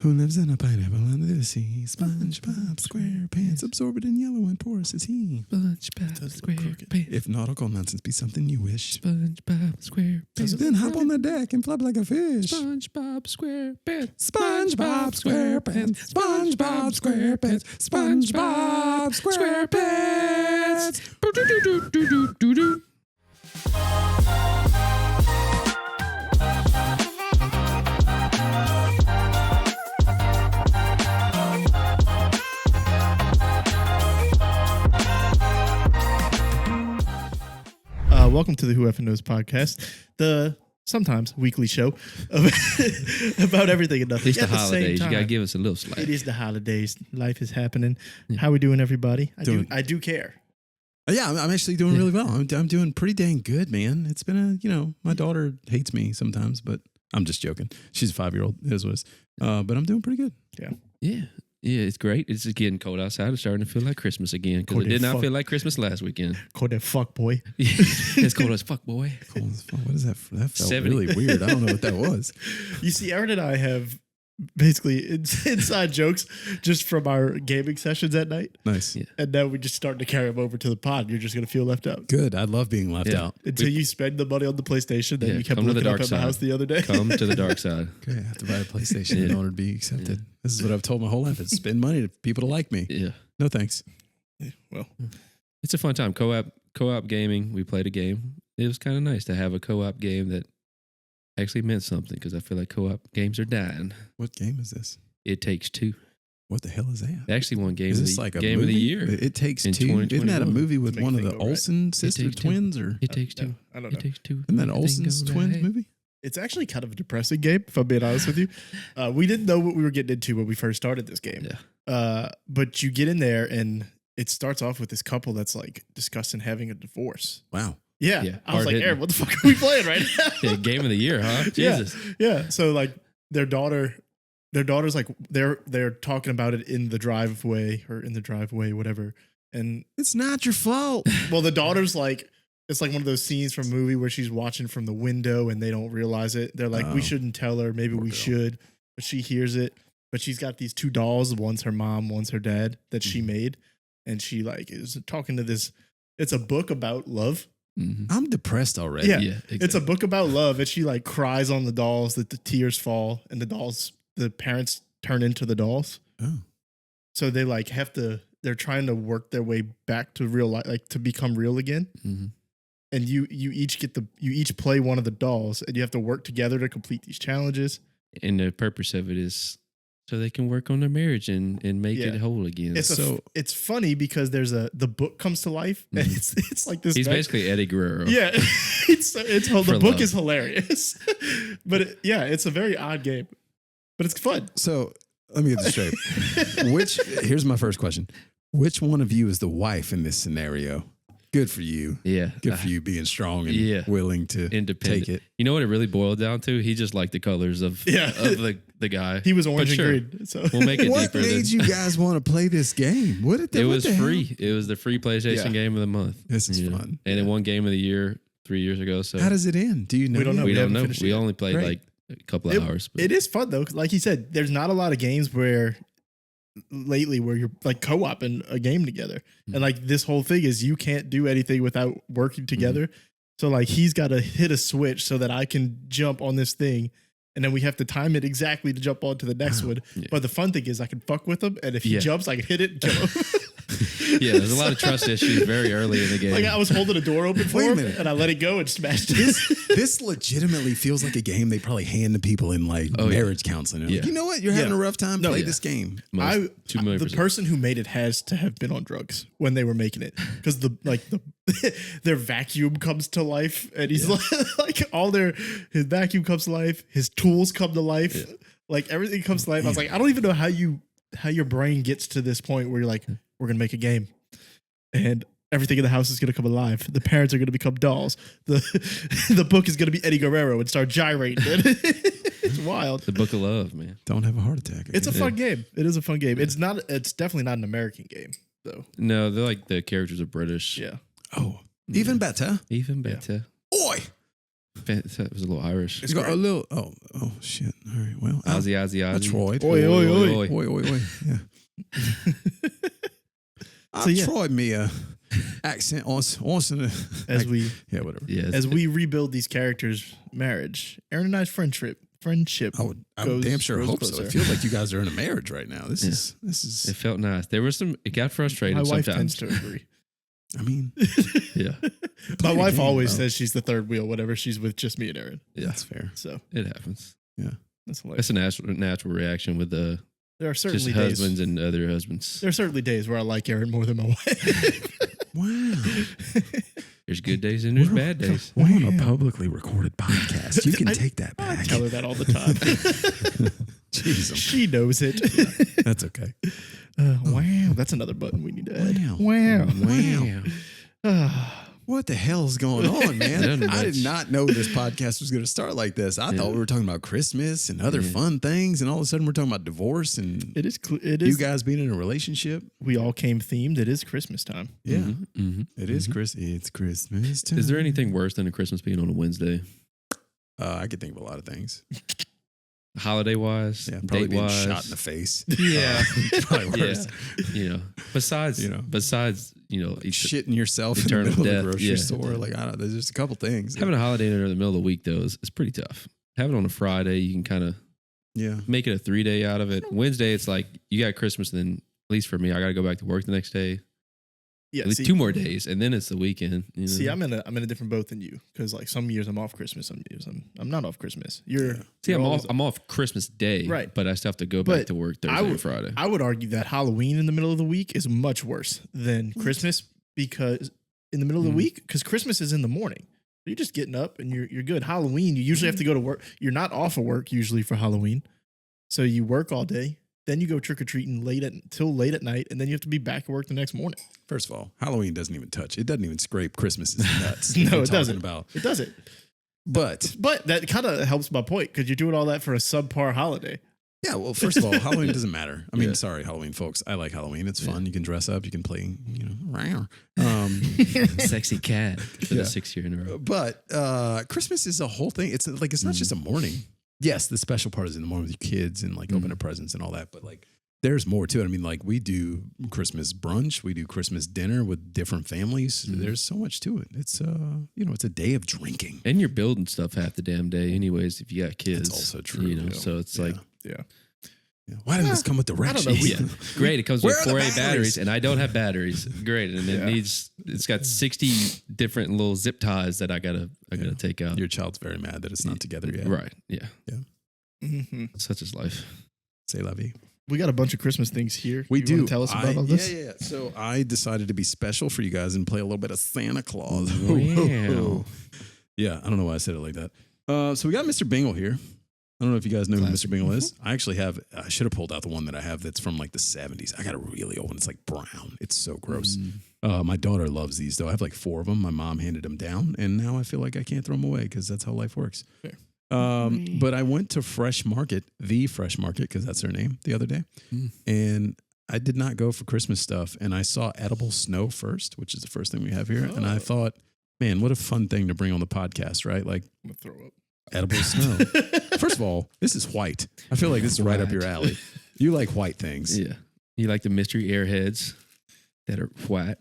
Who lives in a pineapple under the sea? SpongeBob SquarePants, absorbent in yellow and porous is he. SpongeBob SquarePants. If nautical nonsense be something you wish, SpongeBob SquarePants. then hop on the deck and flop like a fish. SpongeBob SquarePants. SpongeBob SquarePants. SpongeBob SquarePants. SpongeBob SquarePants. SquarePants. Welcome to the Who Effing Knows podcast, the sometimes weekly show about everything and nothing. It's the holidays. You gotta give us a little slack. It is the holidays. Life is happening. Yeah. How we doing, everybody? I do care. Yeah, I'm actually doing really well. I'm doing pretty dang good, man. It's been my daughter hates me sometimes, but I'm just joking. She's a 5-year-old. It is what it is. But I'm doing pretty good. Yeah. Yeah, it's great. It's just getting cold outside. It's starting to feel like Christmas again because it did not feel like Christmas last weekend. Cold as fuck, boy. It's cold as fuck, boy. Cold as fuck. What is that? That felt 70. really weird. I don't know what that was. You see, Aaron and I have basically inside jokes just from our gaming sessions at night. Nice. Yeah. And now we just starting to carry them over to the pod. You're just going to feel left out. Good. I love being left out. Until you spend the money on the PlayStation that you kept come to the looking dark up at side. my house the other day. Come to the dark side. Okay, I have to buy a PlayStation in order to be accepted. This is what I've told my whole life. Is spend money to people to like me. Yeah. No thanks. Yeah, well, it's a fun time. Co-op gaming. We played a game. It was kind of nice to have a co-op game that actually meant something because I feel like co-op games are dying. What game is this? It Takes Two. What the hell is that? They actually won game, is of this the, like a game movie? of the year. It Takes in Two. Isn't that a 2021. movie with Make one of the things go right. Olsen sister twins? Or It Takes Two. I don't It know. Takes Two. isn't that Everything Olsen's goes twins right. movie? It's actually kind of a depressing game, if I'm being honest with you. We didn't know what we were getting into when we first started this game. Yeah. But you get in there and it starts off with this couple that's like discussing having a divorce. Wow. Yeah. Yeah, I was like, hard-hitting. Aaron, what the fuck are we playing right now? Yeah, game of the year, huh? Jesus. Yeah. So like their daughter's like they're talking about it in the driveway, whatever. And It's not your fault. well, the daughter's like, it's like one of those scenes from a movie where she's watching from the window and they don't realize it. They're like, we shouldn't tell her. Maybe Poor we girl. should. But she hears it. But she's got these 2 dolls. One's her mom, one's her dad that she made. And she like is talking to this. It's a book about love. Mm-hmm. I'm depressed already. Yeah. Exactly. It's a book about love. And she like cries on the dolls that the tears fall and the parents turn into the dolls. Oh. So they like they're trying to work their way back to real life, like to become real again. Mm-hmm. And you each play one of the dolls and you have to work together to complete these challenges. And the purpose of it is so they can work on their marriage and make it whole again. It's funny because the book comes to life and it's like this. He's basically Eddie Guerrero. Yeah, the book love. is hilarious, but it's a very odd game, but it's fun. So let me get this straight. Here's my first question. Which one of you is the wife in this scenario? Good for you. Yeah. Good for you being strong and willing to Independent. take it. You know what it really boiled down to? He just liked the colors of the guy. He was orange But and green. So We'll make it What deeper. made you guys want to play this game? What did It what was the hell? free. It was the free PlayStation game of the month. This is fun. And it won game of the year 3 years ago. So How does it end? Do you know? We don't know. we We don't haven't know. finished it We yet. only played Great. like a couple of hours. But it is fun though. 'Cause like he said, there's not a lot of games where you're like co-oping a game together. And like this whole thing is you can't do anything without working together. So like he's got to hit a switch so that I can jump on this thing. And then we have to time it exactly to jump on to the next one. Yeah. But the fun thing is I can fuck with him. And if he jumps, I can hit it and kill him. Yeah, there's a lot of trust issues very early in the game. Like I was holding a door open for Wait a him minute. and I let it go and smashed it. This legitimately feels like a game they probably hand to people in like marriage counseling. They're like, you know what? You're having a rough time. Play this game. Most, 2 million The person who made it has to have been on drugs when they were making it, because their vacuum comes to life, and he's like his vacuum comes to life, his tools come to life, like everything comes to life. I was like, I don't even know how your brain gets to this point where you're like, we're gonna make a game, and everything in the house is gonna come alive. The parents are gonna become dolls. The book is gonna be Eddie Guerrero and start gyrating. It's wild. The Book of Love, man. Don't have a heart attack. It's a fun game. It is a fun game. It's definitely not an American game though. No, they're like the characters are British. Yeah. Oh, even better. Even better. Oi. That was a little Irish. You got a little. Oh shit. All right. Well, Ozzy. I tried. Oi, oi, oi. Oi. Yeah. I tried me accent on As we yeah, whatever. Yeah. as we rebuild these characters' marriage, Aaron and I's friendship. I would damn sure hope so. closer. It feels like you guys are in a marriage right now. This is. It felt nice. There was some. It got frustrating My wife sometimes. tends to agree. I mean, Yeah, My wife game, always bro. says she's the third wheel whenever she's with just me and Aaron. yeah. that's fair. So It happens. that's hilarious. That's a natural reaction with There are just certainly days. husbands and other husbands. There are certainly days where I like Aaron more than my wife. Wow. There's good days and there's bad days. We're on a publicly recorded podcast. You can take that I back. tell her that all the time. Jeez, She knows it. that's okay. Wow, that's another button we need to add. Wow. Wow. What the hell's going on, man? Nothing I did much. not know this podcast was going to start like this. I Yeah. thought we were talking about Christmas and other Yeah. fun things, and all of a sudden we're talking about divorce and It is. It you is. guys being in a relationship. We all came themed. It is Christmas time. Yeah, Mhm. it is It's Christmas time. Is there anything worse than a Christmas being on a Wednesday? I could think of a lot of things. Holiday wise, Yeah, probably date being wise. shot in the face. Yeah. Probably Yeah. worse. Besides, You know. Shitting yourself in the Eternal middle of death, the grocery yeah. store. Like, I don't know. There's just a couple things. having a holiday dinner in the middle of the week, though, is pretty tough. Having it on a Friday, you can kind of Yeah. make it a 3-day out of it. Wednesday, it's like you got Christmas, and then at least for me, I got to go back to work the next day. Yeah. At least See, 2 more days, and then it's the weekend. You know? see, I'm in a different boat than you because like some years I'm off Christmas, some years I'm not off Christmas. I'm off Christmas Day, Right. But I still have to go But back to work Thursday and Friday. I would argue that Halloween in the middle of the week is much worse than Christmas because in the middle of the week, because Christmas is in the morning. You're just getting up and you're good. Halloween, you usually have to go to work. You're not off of work usually for Halloween. So you work all day. Then you go trick-or-treating till late at night, and then you have to be back at work the next morning. First of all, Halloween doesn't even touch. It doesn't even scrape Christmas's nuts. No, We're it talking doesn't. About. It doesn't. But But that kind of helps my point because you're doing all that for a subpar holiday. yeah, well, first of all, Halloween doesn't matter. I mean, Yeah. sorry, Halloween folks. I like Halloween. It's fun. You can dress up. You can play, Sexy cat for Yeah. the 6th year in a row. But Christmas is a whole thing. It's like it's not just a morning. Yes, the special part is in the morning with your kids and like opening presents and all that. But like, there's more to it. I mean, like we do Christmas brunch, we do Christmas dinner with different families. There's so much to it. It's it's a day of drinking. And you're building stuff half the damn day, anyways. If you got kids, That's also true. You know, so it's like Yeah. Yeah. Why didn't this come with I don't know. directions? Yeah. Great. It comes Where with are the 4A batteries? batteries, and I don't have batteries. Great. And Yeah. it's got 60 different little zip ties that I gotta take out. Your child's very mad that it's not together yet. Right. Yeah. Mm-hmm. Such is life. Say la vie. We got a bunch of Christmas things here. We You do. wanna tell us about all this? Yeah. So I decided to be special for you guys and play a little bit of Santa Claus. Wow. Yeah, I don't know why I said it like that. So we got Mr. Bingle here. I don't know if you guys know who Mr. Bingle is. I actually have, I should have pulled out the one that I have that's from like the 70s. I got a really old one. It's like brown. It's so gross. My daughter loves these though. I have like 4 of them. My mom handed them down and now I feel like I can't throw them away because that's how life works. Fair. But I went to Fresh Market, the Fresh Market, because that's their name, the other day. And I did not go for Christmas stuff. And I saw edible snow first, which is the first thing we have here. And I thought, man, what a fun thing to bring on the podcast, right? Like I'm gonna throw up. edible snow. First of all, this is white. I feel like this is right up your alley. You like white things. Yeah. You like the mystery airheads that are white.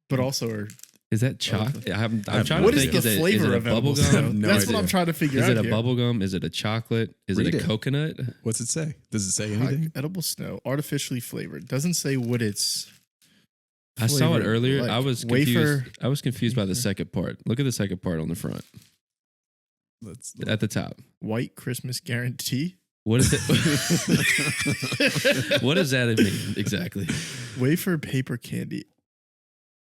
But also are Is that chocolate? I'm have trying what to is think. the is it flavor a of bubble edible gum? snow? No That's idea. what I'm trying to figure Is out it a here. bubble gum? Is it a chocolate? Is Read it a it. coconut? What's it say? Does it say anything? Edible snow, artificially flavored. Doesn't say what it's. I saw it flavored, earlier. like I was confused. wafer. I was confused by the second part. Look at the second part on the front Let's at the top. White Christmas guarantee. What is it? What does that mean exactly? Wafer paper candy.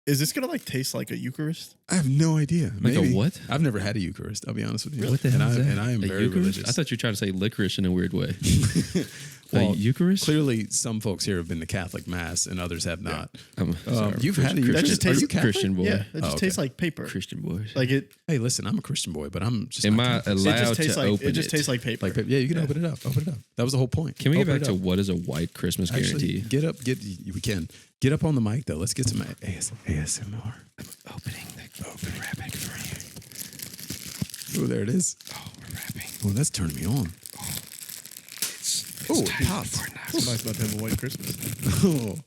Is this gonna like taste like a Eucharist? I have no idea. Like Maybe. a what? I've never had a Eucharist. I'll be honest with you. What the and hell is that? And I am A very Eucharist? religious. I thought you were trying to say licorice in a weird way. Well, a Eucharist? Clearly, some folks here have been to Catholic Mass and others have not. Sorry, You've had a That Eucharist. just Are tastes- you Catholic? Christian boy. Yeah, it just okay. tastes like paper. Christian boys. Like it. Hey, listen, I'm a Christian boy, but I'm just Am not I Catholic. It allowed just to tastes like open it. Just tastes like paper. Like, yeah, you can open it up. Open it up. That was the whole point. Can we Open get back it to up. what is a white Christmas Actually, guarantee? we can. Get up on the mic, though. Let's get some ASMR. Opening the rabbit for Oh, there it is. Oh, we're wrapping. Oh, that's turning me on. Oh, it popped. Somebody's about to have a white Christmas. Oh,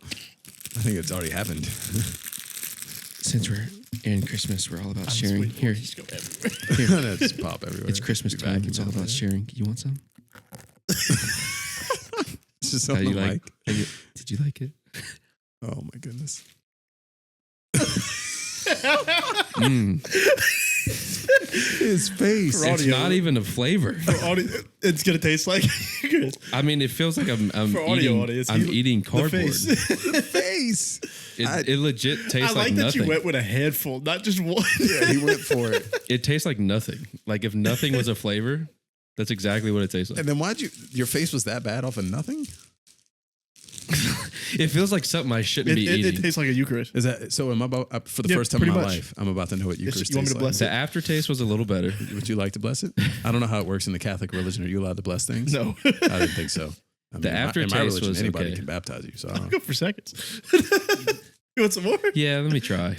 I think it's already happened. Since we're in Christmas, we're all about sharing. Here, Just go everywhere. No, just pop everywhere. it's Christmas Your time. vacuum's It's all on about there. sharing. You want some? It's just How on you the like? mic. Did you like it? Oh my goodness. Mm. His face. For It's audio. not even a flavor. For audio, it's gonna taste like I mean, it feels like I'm For audio eating. audience, I'm he- eating the cardboard. face. The face. It legit I tastes like like that nothing. you went with a handful, not just one. Yeah, he went for it. It tastes like nothing. Like if nothing was a flavor, that's exactly what it tastes like. And then your face was that bad off of nothing? It feels like something I shouldn't be It eating. tastes like a Eucharist. Is that so? Am I about for the Yeah, first time in pretty my much. life? I'm about to know what Eucharist You want me tastes to bless like. The aftertaste was a little better. Would you like to bless it? I don't know how it works in the Catholic religion. Are you allowed to bless things? No, I didn't think so. I The in my aftertaste religion, was anybody okay. can baptize you. So I I'll don't go know. for seconds. You want some more? Yeah, let me try.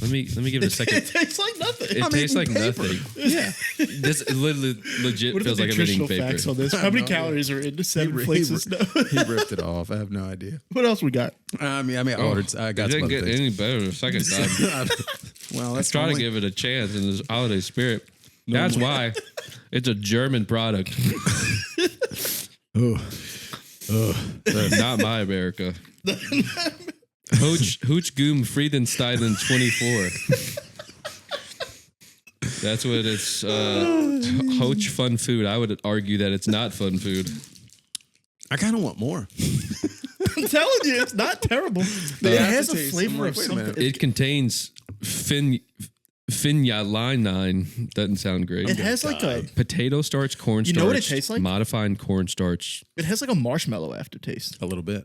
Let me give it a It second. tastes like nothing. It tastes like eating paper. nothing. Yeah. This literally legit What are feels the like I'm eating nutritional paper. facts on this? I How many have no idea. calories are in the 7 He- flakes he- of snow? He ripped it off. I have no idea. What else we got? I ordered. I got It some didn't other get things. any better the second time. Well, I that's try to only- give it a chance in this holiday spirit. That's why it's a German product, Oh, not my America. Hooch Goom Friedenstein 24. That's what it's. Hoach fun food. I would argue that it's not fun food. I kind of want more. I'm telling you, it's not terrible. It has a aftertaste, I'm flavor like, of wait a something. minute. It contains phenylketonuria. Doesn't sound great. It has like a Potato starch, cornstarch. You know what it tastes like? Modified cornstarch. a marshmallow aftertaste. A little bit.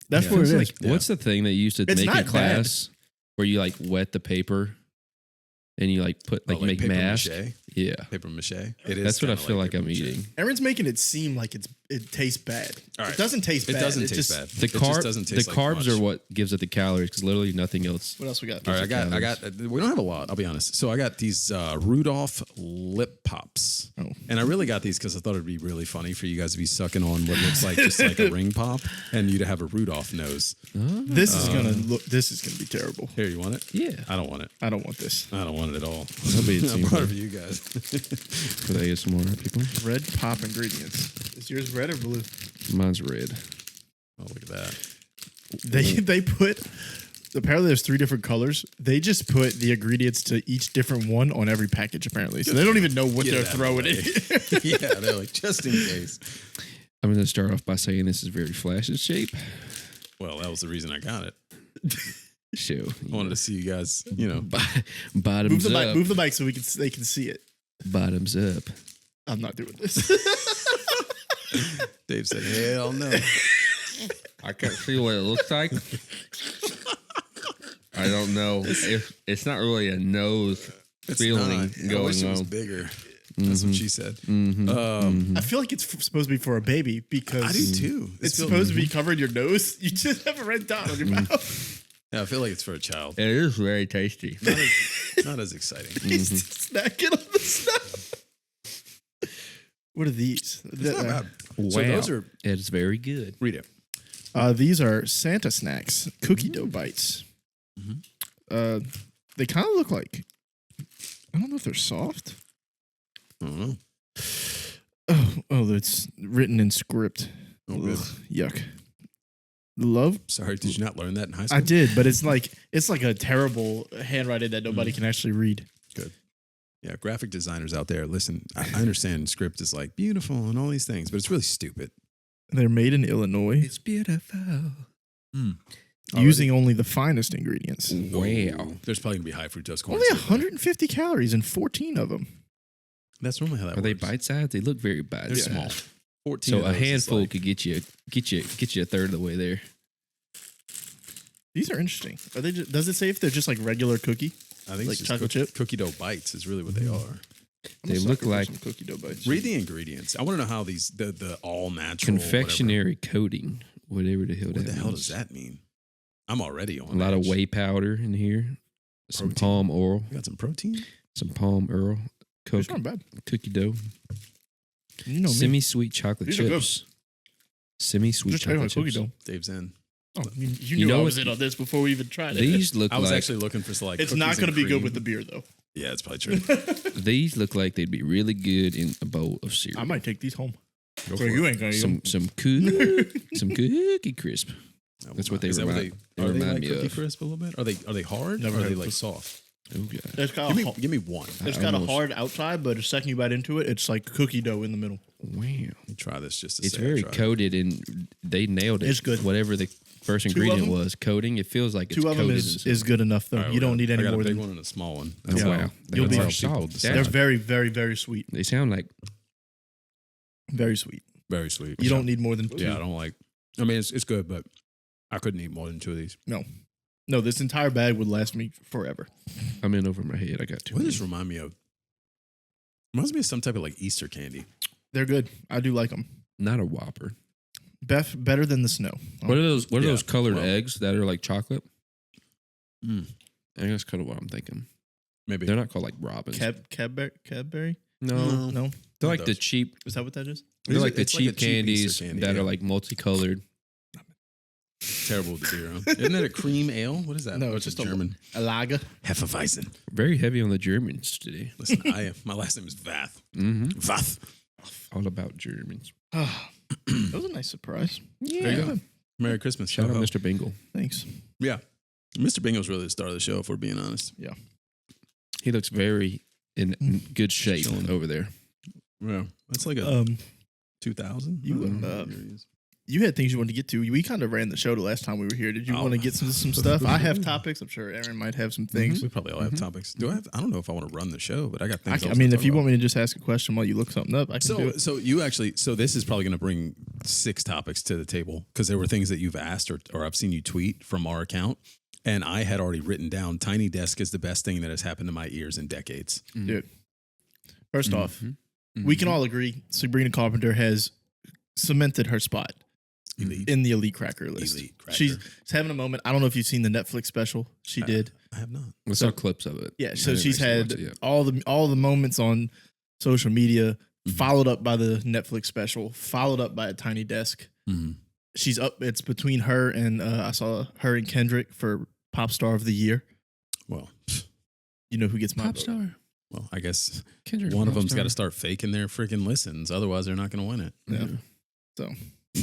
That's Yeah. what it Feels is. like, what's the thing that you used to It's make not in class where you like wet the paper and you like put like, make paper mask? mache. Yeah. Paper mache. It is. That's what I kinda feel like paper I'm mache. eating. Aaron's making it seem like it tastes bad. All right. It doesn't taste It bad. doesn't taste just, bad. The It just carb, doesn't the taste like carbs much. are what gives it the calories because literally nothing else. What else we got? All right, Gives I it got. We don't have a lot. I'll be honest. So I got these Rudolph lip pops, and I really got these because I thought it'd be really funny for you guys to be sucking on what looks like just like a ring pop, and you to have a Rudolph nose. This is gonna look. This is gonna be terrible. Here, you want it? Yeah. I don't want it. I don't want this. I don't want it at all. That'll be I brought it for you guys. for the ASMR people. Red pop ingredients. Is yours red or blue? Mine's red. Oh, look at that. They put. Apparently, there's 3 different colors. They just put the ingredients to each different one on every package. Apparently, so they don't even know what Get they're it out of throwing the in. way. Yeah, they're like just in case. I'm going to start off by saying this is very flash in shape. Well, that was the reason I got it. So, I wanted to see you guys. You know, bottoms up. Move the mic so they can see it. Bottoms up. I'm not doing this. Dave said, "Hell no." I can't see what it looks like. I don't know. It's not really a nose It's feeling not. I going wish it was on. bigger. That's what she said. I feel like it's supposed to be for a baby because I do too. it's supposed to be covering your nose. You just have a red dot on your mouth. Yeah, I feel like it's for a child. It is very tasty. Not as exciting. He's snacking on the stuff. What are these? It's not bad. Wow. So those are. It's very good. Read it. These are Santa snacks, cookie dough bites. They kind of look like. I don't know if they're soft. I don't know. Oh, it's written in script. Oh, good. Ugh, yuck. Love. Sorry, did you not learn that in high school? I did, but it's like a terrible handwriting that nobody can actually read. Good. Yeah, graphic designers out there, listen, I understand script is like beautiful and all these things, but it's really stupid. They're made in Illinois It's beautiful. using only the finest ingredients. Wow. There's probably going to be high fructose corn Only syrup. 150 calories and 14 of them. That's normally how that Are they works. bite sized? They look very bite They're sized. small. 14 So of a those is handful like- could get you a third of the way there. These are interesting. Are they? Does it say if they're just like regular cookie? I think like it's just chocolate chip? cookie dough bites is really what they are. I'm They a look sucker for like some cookie dough bites. Read the ingredients. I want to know how these the all natural Confectionery coating, whatever the hell Whatever. What that the hell means. does that mean? I'm already on A lot of edge. whey powder in here, some Protein. palm oil, You got some protein? some palm oil, These aren't bad. cookie dough, You know me. semi-sweet chocolate These are good. chips, semi-sweet Just taste chocolate like cookie chips. dough. Dave's in. Oh, you You knew know I was what- in on this before we even tried it. These look I was like actually looking for like. It's cookies not going to and be good cream. with the beer, though. Yeah, it's probably true. these look like they'd be really good in a bowl of cereal. I might take these home. Go So for you it. ain't going to eat some them. some cookie crisp. I will That's what not. they Is that remind- they Are they remind like me cookie of. crisp a little bit? Are they hard? Never or are had they it. like soft? Oh god, It's got, Give me one. it's I got a almost- hard outside, but the second you bite into it, it's like cookie dough in the middle. wow! Let me try this just to It's say I very tried it. coated, and they nailed it. It's good. Whatever the first of ingredient them? was, coating. It feels like it's Two of them coated is good enough, though. All right, You don't need any I got more a big than. one and a small one. Oh, Yeah. wow, You'll That's be- how solid. They're They're That's- very, very, very sweet. They sound like Very sweet. Very sweet. You don't need more than two. Yeah, I don't like. I mean, it's good, but I couldn't eat more than two of these. No, this entire bag would last me forever. I'm in over my head. I got two. What does this remind me of? Reminds me of some type of like Easter candy. They're good. I do like them. Not a Whopper. Better than the snow. What are those? What are Yeah, those colored well- eggs that are like chocolate? Mm, I think that's kind of what I'm thinking. maybe. They're not called like Robins. Cadbury? No, No. they're like Not the those. cheap. Is that what that is? They're like the It's cheap a cheap Easter candies candy, that yeah. are like multicolored. Terrible with the beer. Huh? Isn't that a cream ale? What is that? No, Or it's is just it German. A lager. Hefeweizen. Very heavy on the Germans today. Listen, my last name is Vath. Mm-hmm. Vath. All about Germans. That was a nice surprise. There you go. Merry Christmas. Shout out Ho, ho. Mr. Bingle. Thanks. Yeah. Mr. Bingo's really the star of the show, if we're being honest. He looks very in good shape Chilling. over there. Yeah. That's like a Um, 2000. you had things you wanted to get to. We kind of ran the show the last time we were here. Did you Oh. want to get some stuff? I have topics. I'm sure Aaron might have some things. We probably all have Mhm. topics. Do I have? I don't know if I want to run the show, but I got I, things. can- I mean, if you want me to just ask a question while you look something up, I can do it. So you actually, so this is probably going to bring 6 topics to the table because there were things that you've asked or I've seen you tweet from our account, and I had already written down. Tiny Desk is the best thing that has happened to my ears in decades. Dude, first off, Mhm. we can all agree Sabrina Carpenter has cemented her spot Elite. in the Elite Cracker list. Elite Cracker. She's having a moment. I don't know if you've seen the Netflix special. She did. I have not. I saw clips of it. Yeah, I so didn't she's actually had watch it yet. all the moments on social media, Mhm. followed up by the Netflix special, followed up by a Tiny Desk. Mhm. She's up. It's between her and I saw her and Kendrick for Pop Star of the Year. Well, You know who gets my Pop vote. star. well, I guess Kendrick. one of Pop them's got to star. start faking their freaking listens, otherwise they're not going to win it. Yeah. So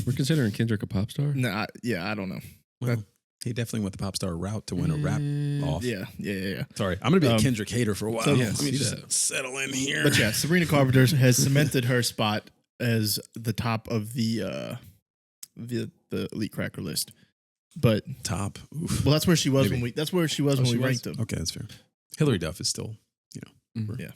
We're considering Kendrick a pop star. no, I don't know. Well, he definitely went the pop star route to win a rap off. Yeah. Sorry, I'm going to be a Um, Kendrick hater for a while. so- Let Yeah, me see just that. settle in here. But yeah, Sabrina Carpenter has cemented her spot as the top of the Elite Cracker list. But Top. Oof. well, that's where she was Maybe. when we ranked them. Okay, that's fair. Hillary Duff is still, Mhm. Yeah.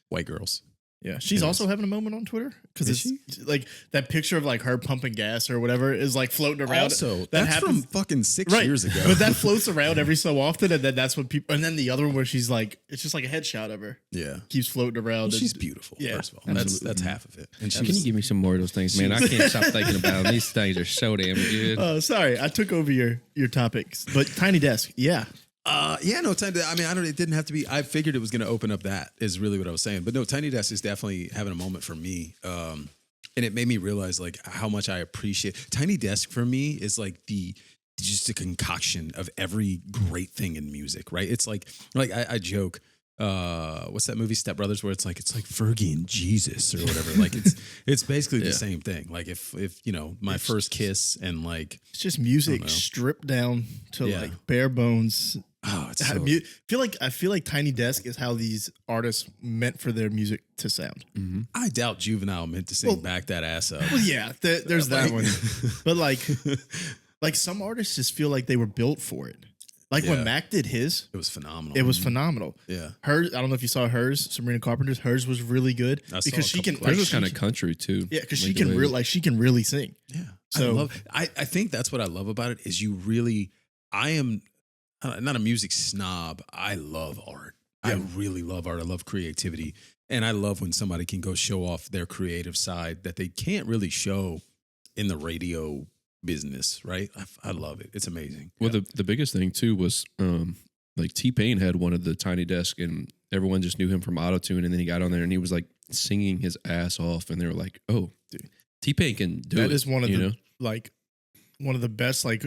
white girls. Yeah, she's It also is. having a moment on Twitter because Is it's like that picture of like her pumping gas or whatever is like floating around. Also, that that's happens from fucking 6 right, years ago. but that floats around every so often, and then that's what people. And then the other one where she's like, it's just like a headshot of her yeah. keeps floating around. Well, and- she's beautiful, Yeah, first of all. absolutely. That's half of it. And she Can you was, give me some more of those things, man? I can't stop thinking about them. These things are so damn good. Sorry, I took over your topics, but Tiny Desk, yeah, no, I mean, it didn't have to be. I figured it was going to open up. That is really what I was saying. But no, Tiny Desk is definitely having a moment for me. And it made me realize like how much I appreciate Tiny Desk. For me is like just a concoction of every great thing in music, right? It's like I joke. What's that movie Step Brothers where it's like Fergie and Jesus or whatever. Like it's basically the Yeah. same thing. Like if my first kiss and like it's just music know. stripped down to Yeah. like bare bones. it's I so, feel like Tiny Desk is how these artists meant for their music to sound. Mhm. I doubt Juvenile meant to sing Well- back that ass up. Well, yeah, there's that Like- one, but like some artists just feel like they were built for it. Like Yeah. when Mac did his, It was phenomenal. it was phenomenal. Yeah. Hers, I don't know if you saw hers, Sabrina Carpenter's. Hers was really good I saw because a she couple can. clips. Hers was she kind of can- country too. yeah, because she Like can the way- really she can really sing. Yeah. So- I think that's what I love about it is you really, I am not a music snob. I love art. I Yeah. really love art. I love creativity. And I love when somebody can go show off their creative side that they can't really show in the radio business, right? I love it. It's amazing. Well, the biggest thing too was like T-Pain had one of the Tiny Desk, and everyone just knew him from Autotune, and then he got on there and he was like singing his ass off, and they were like, "Oh, dude, T-Pain can do it." That is one of you the know? like one of the best like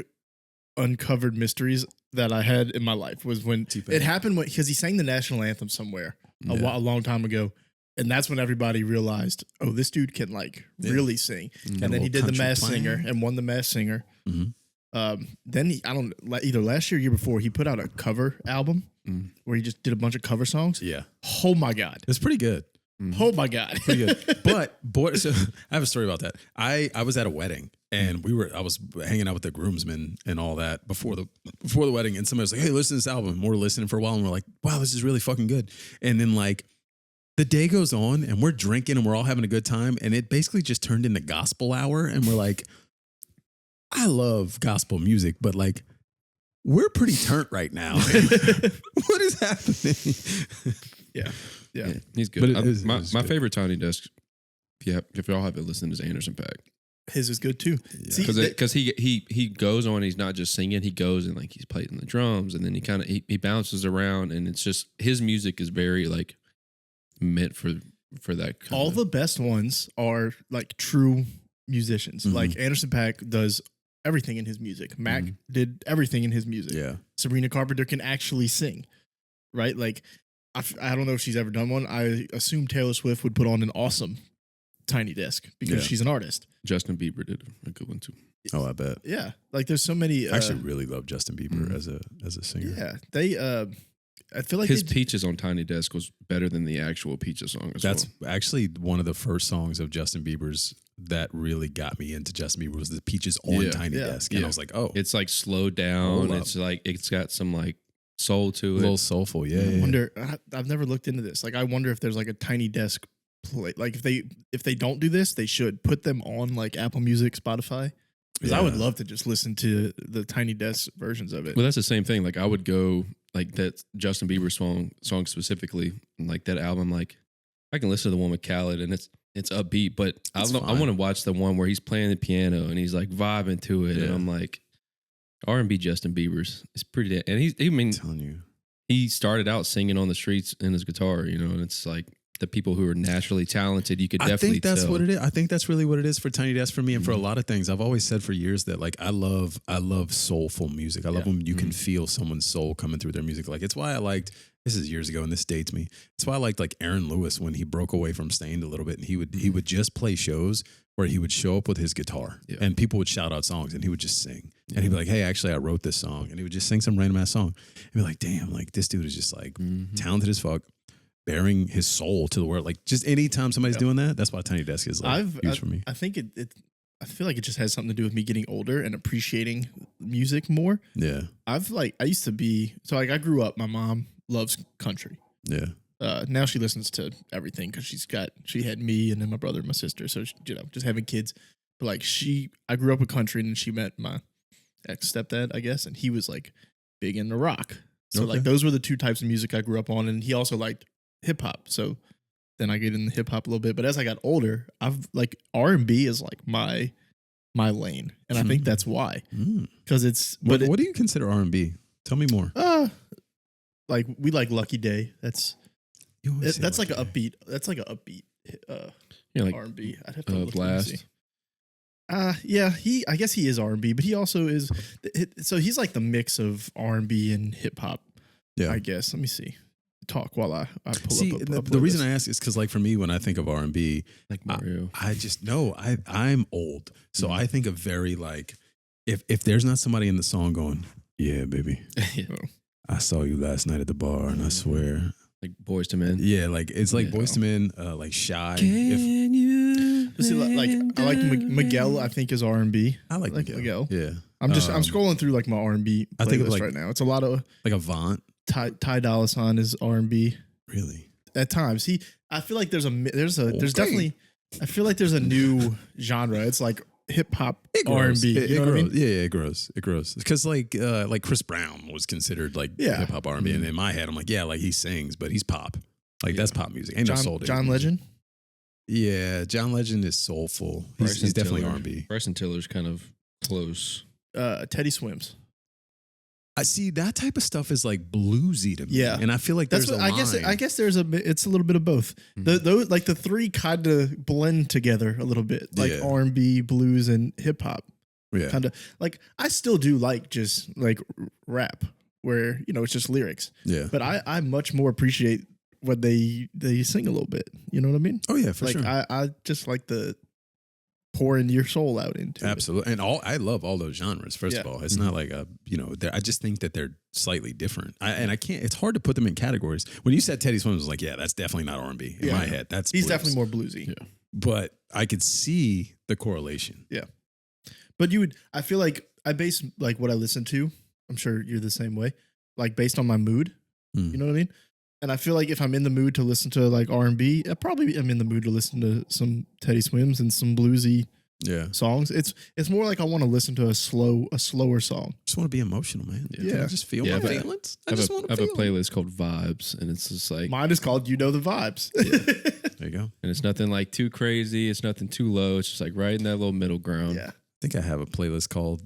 uncovered mysteries that I had in my life was when T-Pain. it happened because he sang the national anthem somewhere Yeah. a long time ago. And that's when everybody realized, oh, this dude can like really sing. Mhm. And then he did the Country Masked twang. Singer and won the Masked Singer. Mhm. Then I don't either last year or year before he put out a cover album Mm. where he just did a bunch of cover songs. Yeah, Oh my god! it's pretty good. Oh my god! Pretty good. But boy, so I have a story about that. I was at a wedding and I was hanging out with the groomsmen and all that before the wedding, and somebody was like, "Hey, listen to this album." And we're listening for a while, and we're like, "Wow, this is really fucking good." And then like the day goes on, and we're drinking, and we're all having a good time, and it basically just turned into gospel hour, and we're like, "I love gospel music, but like." We're pretty turnt right now. What is happening? Yeah. Yeah, he's good. But it is- my it is my good. favorite Tiny Desk, if y'all haven't listened, is Anderson .Paak. His is good too. See, Because he goes on, he's not just singing, he goes and like he's playing the drums, and then he kind of he bounces around, and it's just his music is very like meant for that kind all the best ones are like true musicians. Mhm. Like Anderson .Paak does everything in his music. Mac did everything in his music. Yeah. Sabrina Carpenter can actually sing, right? Like I don't know if she's ever done one. I assume Taylor Swift would put on an awesome Tiny Desk because Yeah. she's an artist. Justin Bieber did a good one too. Oh, I bet. Yeah, like there's so many. I actually really love Justin Bieber Mhm. as a singer. yeah, they. I feel like His they- Peaches on Tiny Desk was better than the actual Peaches song. That's actually one of the first songs of Justin Bieber's that really got me into Justin Bieber was the Peaches on Yeah. Tiny Yeah. Desk. And Yeah. I was like, oh, it's like slowed down. Hold up. It's like it's got some like soul to a it. little soulful. Yeah. I yeah. wonder. I've never looked into this. Like, I wonder if there's like a Tiny Desk play. Like, if they don't do this, they should put them on like Apple Music, Spotify. Because I would Yeah. love to just listen to the Tiny Desk versions of it. Well, that's the same thing. Like I would go like that Justin Bieber song specifically, like that album. Like I can listen to the one with Khaled, and it's upbeat, but I It's want fine. to watch the one where he's playing the piano and he's like vibing to it, and Yeah. I'm like, R&B Justin Bieber's it's pretty. And I'm telling you. he started out singing on the streets in his guitar, you know, and it's like the people who are naturally talented, you could I definitely think that's tell. what it is. I think that's really what it is for Tiny Desk for me and for a Mhm. lot of things. I've always said for years that like I love soulful music. I love Yeah. when you can feel someone's soul coming through their music. Like it's why I liked this is years ago and this dates me. It's why I liked like Aaron Lewis when he broke away from Stained a little bit and he would just play shows where he would show up with his guitar Yeah. and people would shout out songs and he would just sing. Yeah. And he'd be like, "Hey, actually I wrote this song." And he would just sing some random ass song. And be like, "Damn, like this dude is just like Mhm. talented as fuck." Bearing his soul to the world, like just anytime somebody's Yeah. doing that, that's why Tiny Desk is like huge for me. I think it. I feel like it just has something to do with me getting older and appreciating music more. Yeah, I used to be so like I grew up. My mom loves country. yeah, Now she listens to everything because she had me and then my brother and my sister. So just having kids. But like I grew up with country and then she met my ex stepdad, I guess, and he was like big into rock. So Okay. like those were the two types of music I grew up on, and he also liked hip hop. So then I get into hip hop a little bit. But as I got older, I've like R&B is like my lane, and I think that's why because it's. What, But what do you consider R&B? Tell me more. like we like Lucky Day. That's like an okay. upbeat. That's like an upbeat Yeah, like R&B. I'd have to look and Blast. see. Yeah, I guess he is R&B, but he also is. So he's like the mix of R&B and hip hop. Yeah. I guess. Let me see. Talk while I pull See, up. the reason I ask is because, like, for me, when I think of R&B, like Mario. I just know I'm old, so I think of very like if there's not somebody in the song going, "Yeah, baby, Yeah. I saw you last night at the bar, and I swear." Like Boys to Men. Yeah, like it's like Yeah. Boyz II Men, like Shy. Can you? See, like I like Miguel. I think is R&B. I like Miguel. Yeah, I'm scrolling through like my R&B I think of playlist like- right now. It's a lot of like Avant. Ty Dolla $ign is R&B Really? at times. I feel like there's Okay. definitely. I feel like there's a new genre. It's like hip hop It grows. R&B. It You know what I grows. mean? Yeah, it grows. It grows. Because like Chris Brown was considered like Yeah. hip hop R&B, and in my head, I'm like, yeah, like he sings, but he's pop. Like that's pop music. Ain't no soul to his John music. Legend. Yeah, John Legend is soulful. He's definitely Tiller. R&B. Bryson Tiller's kind of close. Teddy Swims. I see that type of stuff is like bluesy to me. Yeah. And I feel like That's there's what a line. I guess there's it's a little bit of both. Those like the three kind of blend together a little bit, like Yeah. R&B, blues, and hip hop. Yeah. Kind of like I still do like just like rap, where it's just lyrics. Yeah. But I much more appreciate when they sing a little bit. You know what I mean? Oh yeah, for Like sure. I just like the pouring your soul out into it. Absolutely. And I love all those genres. First of Yeah. all, it's not like I just think that they're slightly different. I can't. It's hard to put them in categories. When you said Teddy Swims, I was like, yeah, that's definitely not R&B in Yeah. my head. That's He's blues. definitely more bluesy. Yeah. But I could see the correlation. But I feel like I base like what I listen to. I'm sure you're the same way. Like based on my mood. Hmm. You know what I mean? And I feel like if I'm in the mood to listen to like R&B, I probably am in the mood to listen to some Teddy Swims and some bluesy Yeah. songs. It's more like I want to listen to a slower song. Just want to be emotional, man. Yeah. Can I just feel Yeah, my but feelings. I I have, just a, want I to have a feel. playlist called Vibes, and it's just like, Mine is called You Know the Vibes. There you go. and it's nothing like too crazy. It's nothing too low. It's just like right in that little middle ground. Yeah. I think I have a playlist called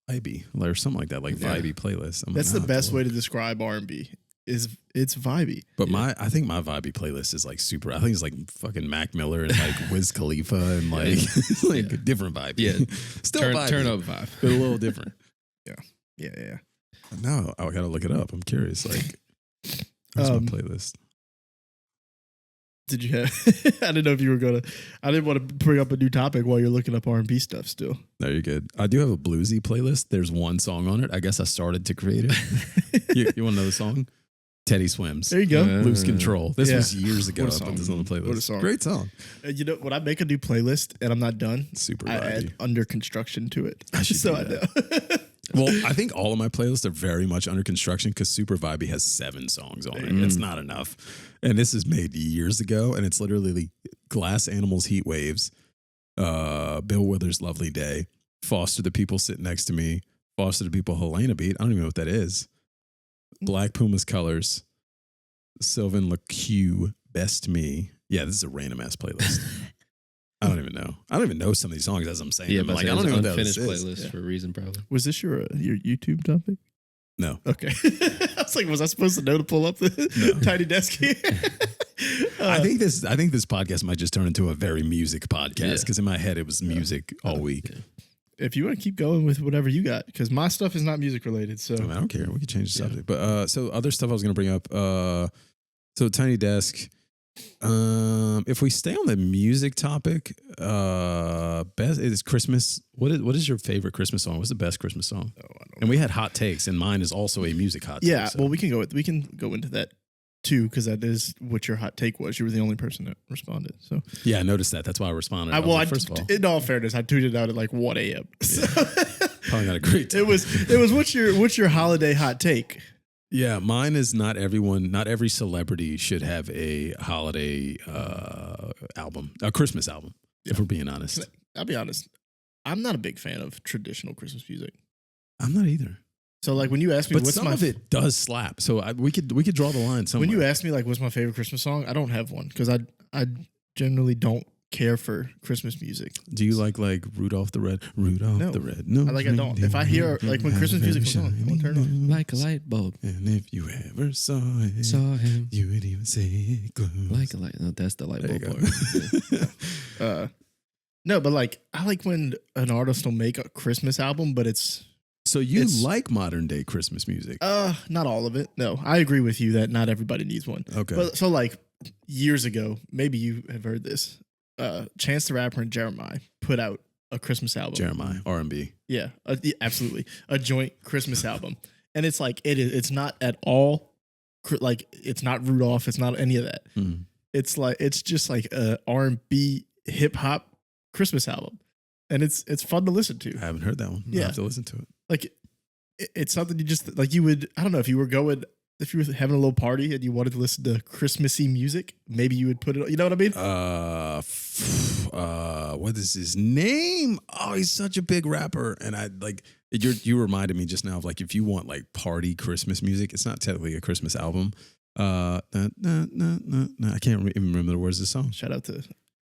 Vibey or something like that, like Yeah. Vibey playlist. That's the best way to describe R&B. Is it's vibey. But I think my Vibey playlist is like super. I think it's like fucking Mac Miller and like Wiz Khalifa and like like a different vibe. Yeah. Still vibey, Turn up vibe. but a little different. Yeah. No, I gotta look it up. I'm curious. Like, where's my playlist? Did you have? I didn't know if you were gonna. I didn't want to bring up a new topic while you're looking up R&B stuff. Still, No, you're good. I do have a bluesy playlist. There's one song on it. I guess I started to create it. you want to know the song? Teddy Swims. there you go. Lose Control. This Yeah. was years ago. What a I put song. this on the playlist. What a song. Great song. You know, when I make a new playlist and I'm not done, Super I vibey. add under construction to it. I should so do I that. know. Well, I think all of my playlists are very much under construction because Super Vibey has 7 songs on it. It's not enough. And this is made years ago, and it's literally Glass Animals Heat Waves, Bill Withers' Lovely Day, Foster the People Sit Next to Me, Foster the People Helena Beat. I don't even know what that is. Black Puma's Colors, Sylvan LaCue, Best Me. Yeah, this is a random ass playlist. I don't even know. I don't even know some of these songs as I'm saying. Yeah, them. but Like, I it's don't an even know what this unfinished is. playlist for a reason, probably. Was this your YouTube topic? No. Okay. I was like, was I supposed to know to pull up the tiny desk here? I think this podcast might just turn into a very music podcast Yeah. because in my head it was music all week. If you want to keep going with whatever you got, because my stuff is not music related. So I mean, I don't care. We can change the subject. But so other stuff I was going to bring up. So Tiny Desk. If we stay on the music topic, best is Christmas. What is your favorite Christmas song? What's the best Christmas song? I don't And we had hot takes, and mine is also a music hot take. yeah, so. well, we can go into that too, because that is what your hot take was. You were the only person that responded. So Yeah, I noticed that. That's why I responded. I, was well, like, first of all, in all fairness, I tweeted out at like 1 a.m. So probably not a great time. it was what's your holiday hot take? Yeah, mine is not every celebrity should have a holiday album, a Christmas album, if we're being honest. I'll be honest, I'm not a big fan of traditional Christmas music. I'm not either. So like when you ask me But what's some my of it does slap. So we could draw the line somewhere. when you ask me like what's my favorite Christmas song, I don't have one because I generally don't care for Christmas music. Do you like Rudolph the Red? No. The Red. No, I don't. If I hear like when Christmas music comes on, I won't turn it on. Like a light bulb. And if you ever saw it, Saw him. you would even say it glows. Like a light. No, that's the light There bulb you go. part. No, but like I like when an artist will make a Christmas album, but it's So you It's- like modern day Christmas music? not all of it. No, I agree with you that not everybody needs one. Okay. But so like years ago, maybe you have heard this. Chance the Rapper and Jeremiah put out a Christmas album. Jeremiah, R&B. Yeah, yeah, absolutely. A joint Christmas album. And it's like it's not at all like it's not Rudolph, it's not any of that. Mm. It's just like a R&B hip hop Christmas album. And it's fun to listen to. I haven't heard that one. I Yeah. have to listen to it. Like it's something you just like you would I don't know if you were having a little party and you wanted to listen to Christmassy music, maybe you would put it, you know what I mean? What is his name? Oh, he's such a big rapper. And I like you reminded me just now of like if you want like party Christmas music, it's not technically a Christmas album. I can't even remember the words of the song. Shout out to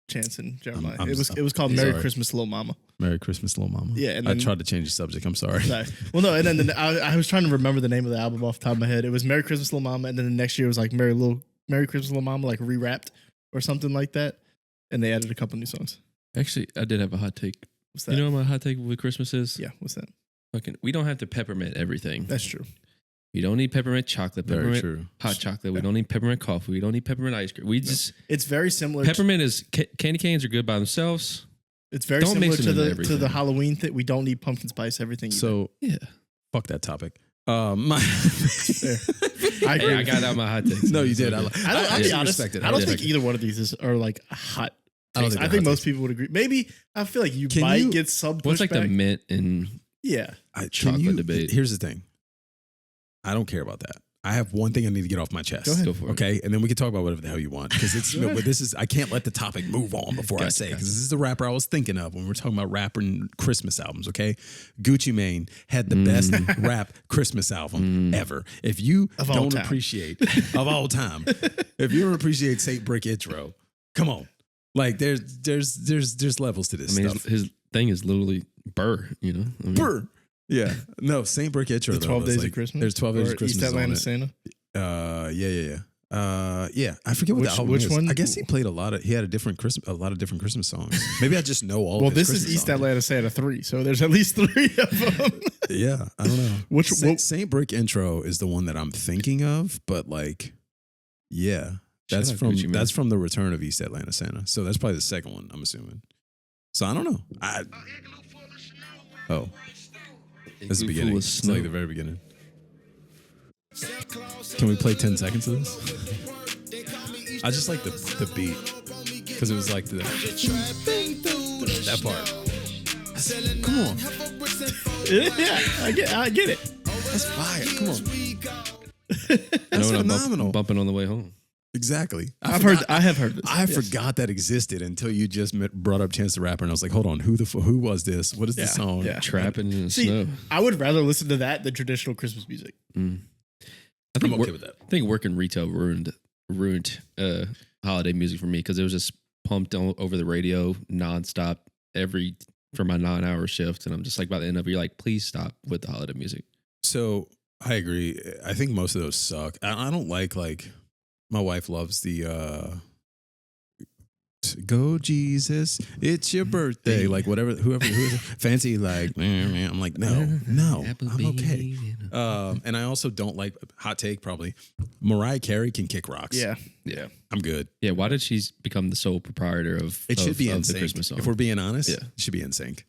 Chance and Jeremiah. I'm it was called Merry sorry. Christmas, Little Mama. Merry Christmas, Little Mama. Yeah, and I then- tried to change the subject. I'm sorry. Sorry. Well, no, and then I was trying to remember the name of the album off the top of my head. It was Merry Christmas, Little Mama, and then the next year it was like Merry Christmas, Little Mama, like re-wrapped or something like that. And they added a couple new songs. Actually, I did have a hot take. What's that? You know what my hot take with Christmas is? Yeah, what's that? Fucking, we don't have to peppermint everything. That's true. We don't need peppermint chocolate, Very peppermint true. hot chocolate. We don't need peppermint coffee. We don't need peppermint ice cream. We just It's very similar. peppermint is candy canes are good by themselves. It's very Don't similar mix it to into the everything. Halloween thing. We don't need pumpkin spice. Everything. So Yeah, fuck that topic. I agree. hey, I got out my hot takes. No, you did. I'll I be honest. respect it. I don't respect think either one of these are like hot. I don't takes. think I they're think hot most people would agree. Maybe I feel like you Can might you- get some What's like the pushback. mint and Yeah. chocolate debate. Here's the thing. I don't care about that. I have one thing I need to get off my chest. Go ahead. Go for it. Okay, and then we can talk about whatever the hell you want because it's Go ahead. this is I can't let the topic move on before I Gotcha, say it gotcha. because this is the rapper I was thinking of when we were talking about rapper and Christmas albums. Okay, Gucci Mane had the best rap Christmas album ever. If you Of all don't time. appreciate of all time, if you don't appreciate Saint Brick Intro, come on, like there's levels to this I mean, stuff. his thing is literally Burr. You know, I mean, Brr. Yeah, no Saint Brick Intro. The though, 12 that's Days like- of Christmas. There's 12 Days Or of Christmas East Atlanta on it. Santa. Yeah. I forget what Which- the album which is. one? I guess he played a lot of. He had a lot of different Christmas songs. Maybe I just know all. Well, of his this is Christmas East songs. Atlanta Santa 3, so there's at least 3 of them. Yeah, I don't know. Which Saint Brick Intro is the one that I'm thinking of, but like, yeah, that's Shout out from Gucci Mane. that's from the Return of East Atlanta Santa. So that's probably the second one. I'm assuming. So I don't know. That's the beginning. Full of It's like the very beginning. Can we play 10 seconds of this? I just like the beat because it was like that part. Come on, yeah, I get it. that's fire. Come on, I know what I'm phenomenal. bumping on the way home. exactly. I have heard this. I Yes. forgot that existed until you just brought up Chance the Rapper, and I was like, hold on, who was this? What is the Yeah, song? yeah. Trapping in the See, snow. I would rather listen to that than traditional Christmas music. I I'm think okay with that. I think working retail ruined holiday music for me because it was just pumped over the radio nonstop for my 9-hour shift, and I'm just like by the end of it, you're like, please stop with the holiday music. So I agree. I think most of those suck. I don't like my wife loves the Go Jesus, it's your birthday. Like whoever fancy like I'm like, no, I'm okay. And I also don't like hot take probably. Mariah Carey can kick rocks. Yeah. I'm good. Yeah, why did she become the sole proprietor of It should be of in the sync. Christmas song? If we're being honest, Yeah. it should be in sync.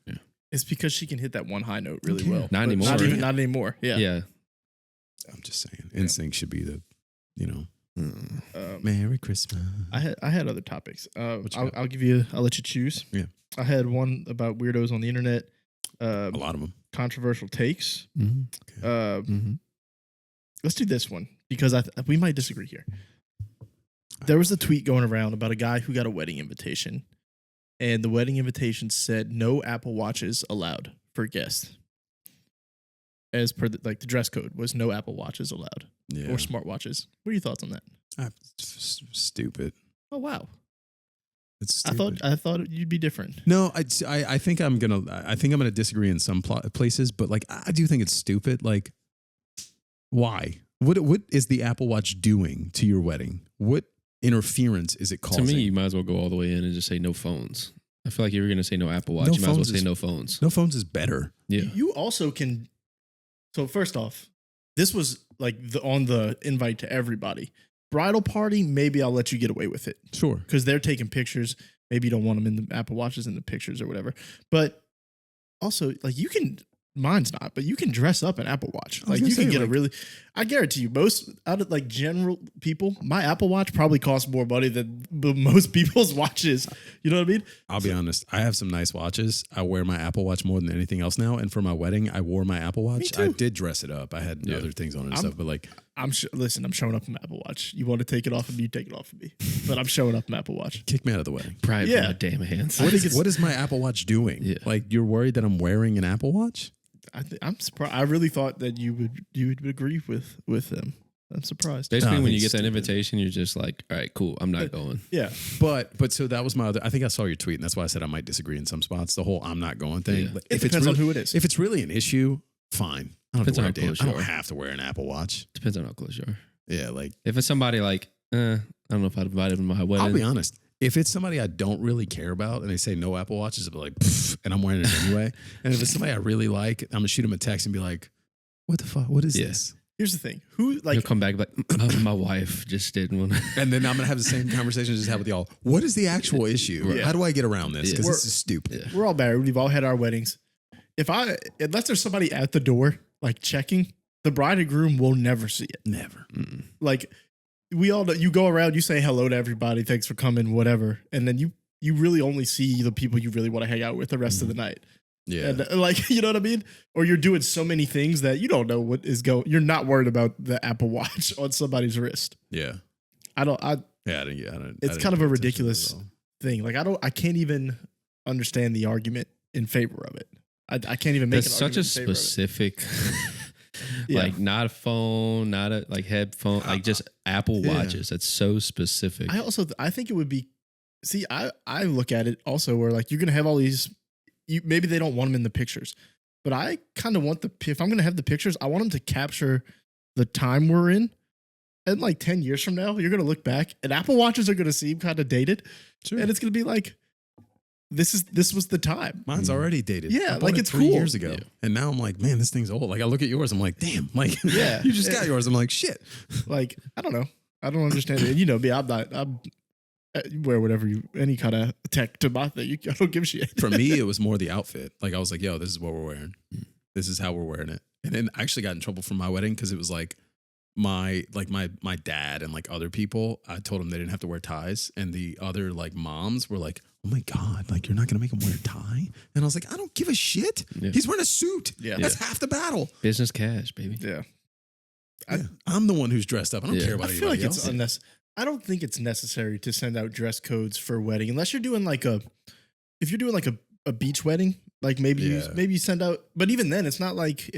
It's because she can hit that one high note really Okay. well. Not But anymore. Not anymore. Yeah. yeah. I'm just saying, in sync should be the, Um, Merry Christmas. I had other topics. What you I'll got? I'll let you choose. Yeah. I had one about weirdos on the internet. A lot of them. Controversial takes. Mm-hmm. Let's do this one because we might disagree here. There was a tweet going around about a guy who got a wedding invitation, and the wedding invitation said no Apple Watches allowed for guests. As per the dress code was no Apple Watches allowed Yeah. or smartwatches. What are your thoughts on that? Stupid. Oh wow, It's stupid. I thought you'd be different. No, I think I'm gonna disagree in some places, but like I do think it's stupid. Like, why? What is the Apple Watch doing to your wedding? What interference is it causing? To me, you might as well go all the way in and just say no phones. I feel like if you're going to say no Apple Watch, No you might as well phones say is- no phones. no phones is better. Yeah. You also can. So first off, this was like on the invite to everybody. Bridal party, maybe I'll let you get away with it Sure. because they're taking pictures. Maybe you don't want them in the Apple Watches in the pictures or whatever. But also, like you can. Mine's not, but you can dress up an Apple Watch. I was Like you gonna can say, get a like- really. I guarantee you, most out of like general people, my Apple Watch probably costs more money than most people's watches. You know what I mean? I'll be honest. I have some nice watches. I wear my Apple Watch more than anything else now. And for my wedding, I wore my Apple Watch. too. I did dress it up. I had Yeah. other things on it and I'm- stuff, but like, Listen, I'm showing up in my Apple Watch. You want to take it off of me, take it off of me. But I'm showing up in my Apple Watch. kick me out of the wedding. Pride Yeah. in my damn hands. What is my Apple Watch doing? Yeah. Like, you're worried that I'm wearing an Apple Watch? I'm surprised. I really thought that you would agree with them. I'm surprised. Basically, No, I when think you get it's that stupid. invitation, you're just like, all right, cool, I'm not going. Yeah. But so that was my other. I think I saw your tweet, and that's why I said I might disagree in some spots. The whole "I'm not going" thing. Yeah. But It depends on who it is. If it's really an issue, fine. I don't, Depends on how have to wear a close damn- you I don't are. have to wear an Apple Watch. Depends on how close you are. Yeah, like If it's somebody like, I don't know if I'd invite him to my wedding. I'll be honest. If it's somebody I don't really care about and they say no Apple Watches, I'll be like, "Pfft," and I'm wearing it anyway. And if it's somebody I really like, I'm gonna shoot them a text and be like, "What the fuck? What is Yeah. this?" Here's the thing. Who He'll like come back like, my wife just did one. And then I'm gonna have the same conversation I just had with y'all. What is the actual issue? Yeah. How do I get around this? Because Yeah. this is stupid. Yeah. we're all married. We've all had our weddings. Unless there's somebody at the door like checking, the bride and groom will never see it. Never. Mm-mm. Like we all know, you go around, you say hello to everybody, thanks for coming, whatever, and then you really only see the people you really want to hang out with the rest of the night. Yeah. And like, you know what I mean? Or you're doing so many things that you don't know what is going. You're not worried about the Apple Watch on somebody's wrist. yeah. I don't. Yeah. I didn't It's didn't kind of pay a attention ridiculous to it at all. thing. Like I can't even understand the argument in favor of it. I can't even make That's an such a argument in favor of it. specific, Yeah. like not a phone, not a like headphone, like just Apple Yeah. Watches. That's so specific. I think it would be. See, I look at it also where like you're gonna have all these. Maybe they don't want them in the pictures, but I kind of want if I'm gonna have the pictures, I want them to capture the time we're in. And like 10 years from now, you're gonna look back, and Apple Watches are gonna seem kind of dated, Sure. and it's gonna be like, this was the time. Mine's already dated. Yeah, I bought like, it it's 3 cool. years ago, Yeah. and now I'm like, man, this thing's old. Like I look at yours, I'm like, damn, like Yeah. you just got yours. I'm like, shit. Like I don't know, I don't understand it. And you know me, I'm you wear whatever any kind of tech to my thing. I don't give a shit. For me, it was more the outfit. Like I was like, yo, this is what we're wearing. This is how we're wearing it. And then I actually got in trouble for my wedding because it was like my dad and like other people, I told them they didn't have to wear ties. And the other like moms were like, oh my God, like you're not gonna make him wear a tie? And I was like, I don't give a shit. Yeah. He's wearing a suit. Yeah. That's half the battle. Business cash, baby. Yeah, Yeah. I'm the one who's dressed up. I don't Yeah. care I about feel like anybody it's else. unnecessary. I don't think it's necessary to send out dress codes for a wedding unless you're doing like if you're doing like a beach wedding, like maybe you send out. But even then, it's not like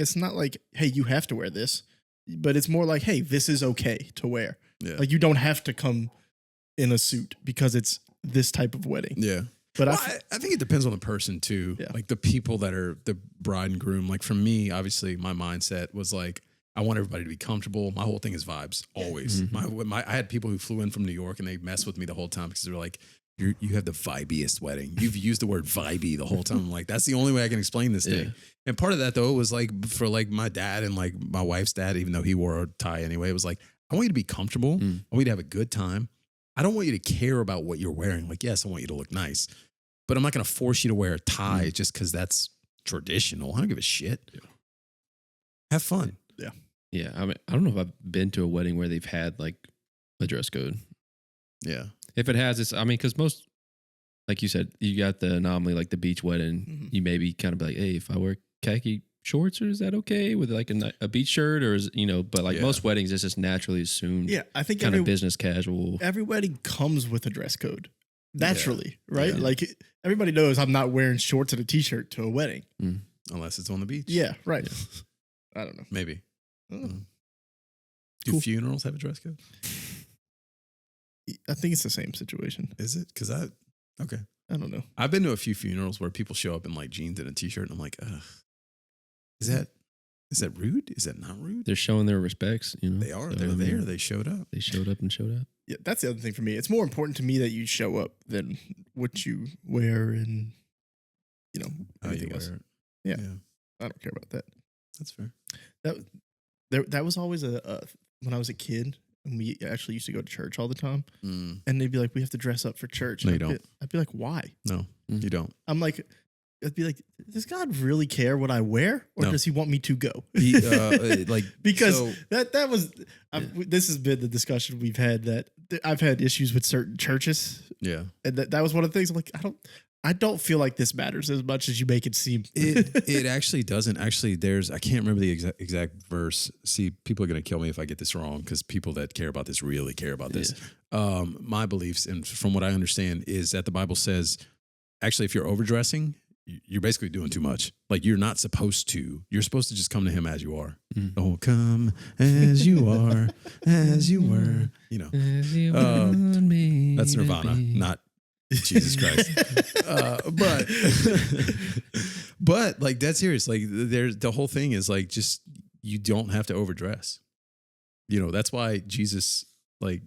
hey, you have to wear this, but it's more like hey, this is okay to wear. Yeah. Like you don't have to come in a suit because it's this type of wedding. Yeah. But Well, I think it depends on the person too. Yeah. Like the people that are the bride and groom. Like for me, obviously, my mindset was like, I want everybody to be comfortable. My whole thing is vibes, always. Mhm. I had people who flew in from New York and they messed with me the whole time because they were like, you have the vibiest wedding. You've used the word vibey the whole time. I'm like, that's the only way I can explain this thing. Yeah. And part of that though was like for like my dad and like my wife's dad, even though he wore a tie anyway, it was like, I want you to be comfortable. Mm. I want you to have a good time. I don't want you to care about what you're wearing. Like, yes, I want you to look nice, but I'm not going to force you to wear a tie just because that's traditional. I don't give a shit. Yeah. Have fun. Yeah, I mean, I don't know if I've been to a wedding where they've had like a dress code. Yeah. If it has, it's, I mean, because most, like you said, you got the anomaly, like the beach wedding. Mhm. You maybe kind of be like, hey, if I wear khaki shorts, or is that okay with like a beach shirt, or is, but like Yeah. most weddings, it's just naturally assumed yeah, I think kind every of business casual. every wedding comes with a dress code naturally, right? Yeah. Like everybody knows I'm not wearing shorts and a t-shirt to a wedding. Unless it's on the beach. Yeah, right. I don't know. Maybe. Oh. Do Cool. funerals have a dress code? I think it's the same situation. Is it? Because okay. I don't know. I've been to a few funerals where people show up in like jeans and a t-shirt and I'm like, ugh. Is that rude? Is that not rude? They're showing their respects, They are. So, They're I mean, there. They showed up. They showed up and showed up. Yeah, that's the other thing for me. It's more important to me that you show up than what you wear and How you anything wear else. it. Yeah. I don't care about that. That's fair. That was always when I was a kid and we actually used to go to church all the time, Mm, and they'd be like, we have to dress up for church. No, And you don't. I'd be like, why? no, Mm. you don't. I'm like, I'd be like, does God really care what I wear, or No. does He want me to go? He, like Because so- that was this has been the discussion we've had, that I've had issues with certain churches, yeah. and that was one of the things. I'm like, I don't feel like this matters as much as you make it seem. It actually doesn't. Actually, I can't remember the exact verse. See, people are going to kill me if I get this wrong because people that care about this really care about this. My beliefs, and from what I understand, is that the Bible says, actually, if you're overdressing, you're basically doing too much. Like you're not supposed to. You're supposed to just come to Him as you are. Oh, come as you are, as you were. You know, As you want me that's to Nirvana, be. not Jesus Christ. But like that's serious. Like the whole thing is like just you don't have to overdress. You know, that's why Jesus like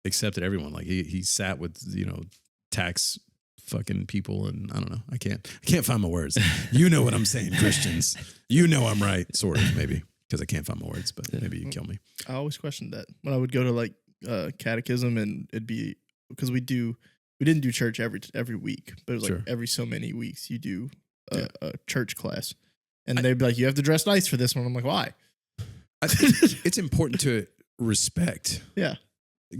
accepted everyone. Like he sat with, you know, tax fucking people, and I don't know. I can't find my words. You know what I'm saying, Christians. You know I'm right, sort of, maybe, because I can't find my words, but maybe you kill me. I always questioned that when I would go to like catechism, and it'd be because we didn't do church every week, but it was like Sure. every so many weeks you do a church class, and they'd be like, you have to dress nice for this one. I'm like, why? I think it's important to respect Yeah.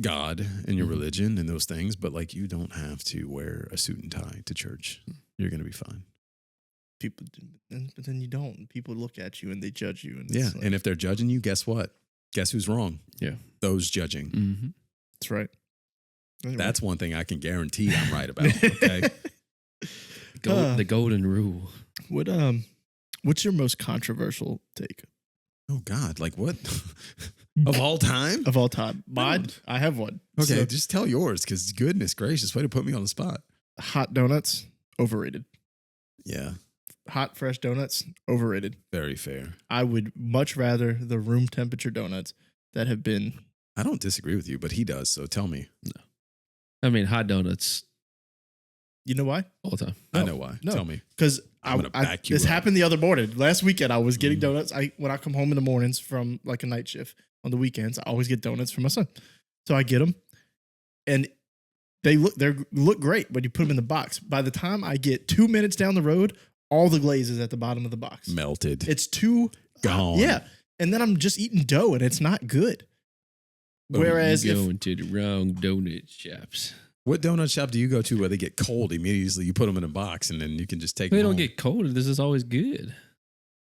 God and your religion and those things, but like you don't have to wear a suit and tie to church. You're going to be fine. People, but then you don't. People look at you and they judge you. And Yeah. it's like, And if they're judging you, guess what? Guess who's wrong? Yeah. Those judging. Mm-hmm. that's right. Anyway. That's one thing I can guarantee I'm right about. Okay. The golden rule. What's your most controversial take Oh God. Like what? Of all time? of all time? Mine, I have one. Okay. So, Just tell yours, because goodness gracious, way to put me on the spot. hot donuts, overrated. Yeah. Hot, fresh donuts, overrated. Very fair. I would much rather the room temperature donuts that have been. I don't disagree with you, but he does. So tell me. I mean, hot donuts You know why? all the time. I know why. No. Tell me. Because I'm gonna back you this up. happened the other morning. Last weekend, I was getting donuts. When I come home in the mornings from like a night shift on the weekends, I always get donuts for my son. So I get them, and they look great when you put them in the box. By the time I get 2 minutes down the road, all the glaze is at the bottom of the box. Melted. It's too Gone. Yeah, and then I'm just eating dough, and it's not good. Whereas you if going to the wrong donut shops. What donut shop do you go to where they get cold immediately? You put them in a box and then you can just take They them don't home. get colder. This is always good.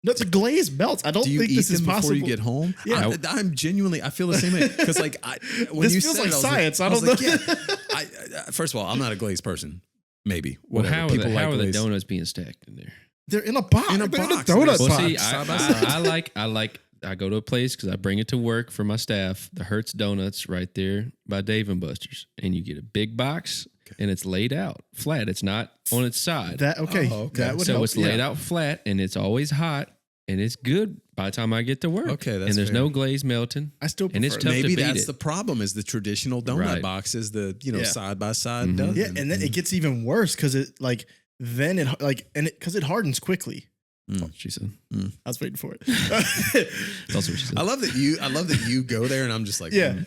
no, the glaze melts, I don't Do you think eat this is them before possible. you get home? Yeah. I'm genuinely, I feel the same way. Because like, when This you feels said like it, science. I was don't like, know. yeah. First of all, I'm not a glazed person. Maybe. Well, Whatever. how are the glazed. donuts being stacked in there? They're in a box. In a They're box. In a donut Well, box. see, side by side. I go to a place because I bring it to work for my staff. The Hertz Donuts right there by Dave and Buster's, and you get a big box and it's laid out flat. It's not on its side. That okay. Oh, okay. That would So help. it's laid out flat and it's always hot and it's good by the time I get to work. Okay, that's and there's fair. no glaze melting. I still prefer And it's that. tough to Maybe beat that's it. the problem is the traditional donut Right. boxes, the, Yeah. side by side Mhm. dozen. Yeah, and then it gets even worse because it like then it like and because it hardens quickly. She said. I was waiting for it. That's what she said. I love that you go there and I'm just like, Yeah.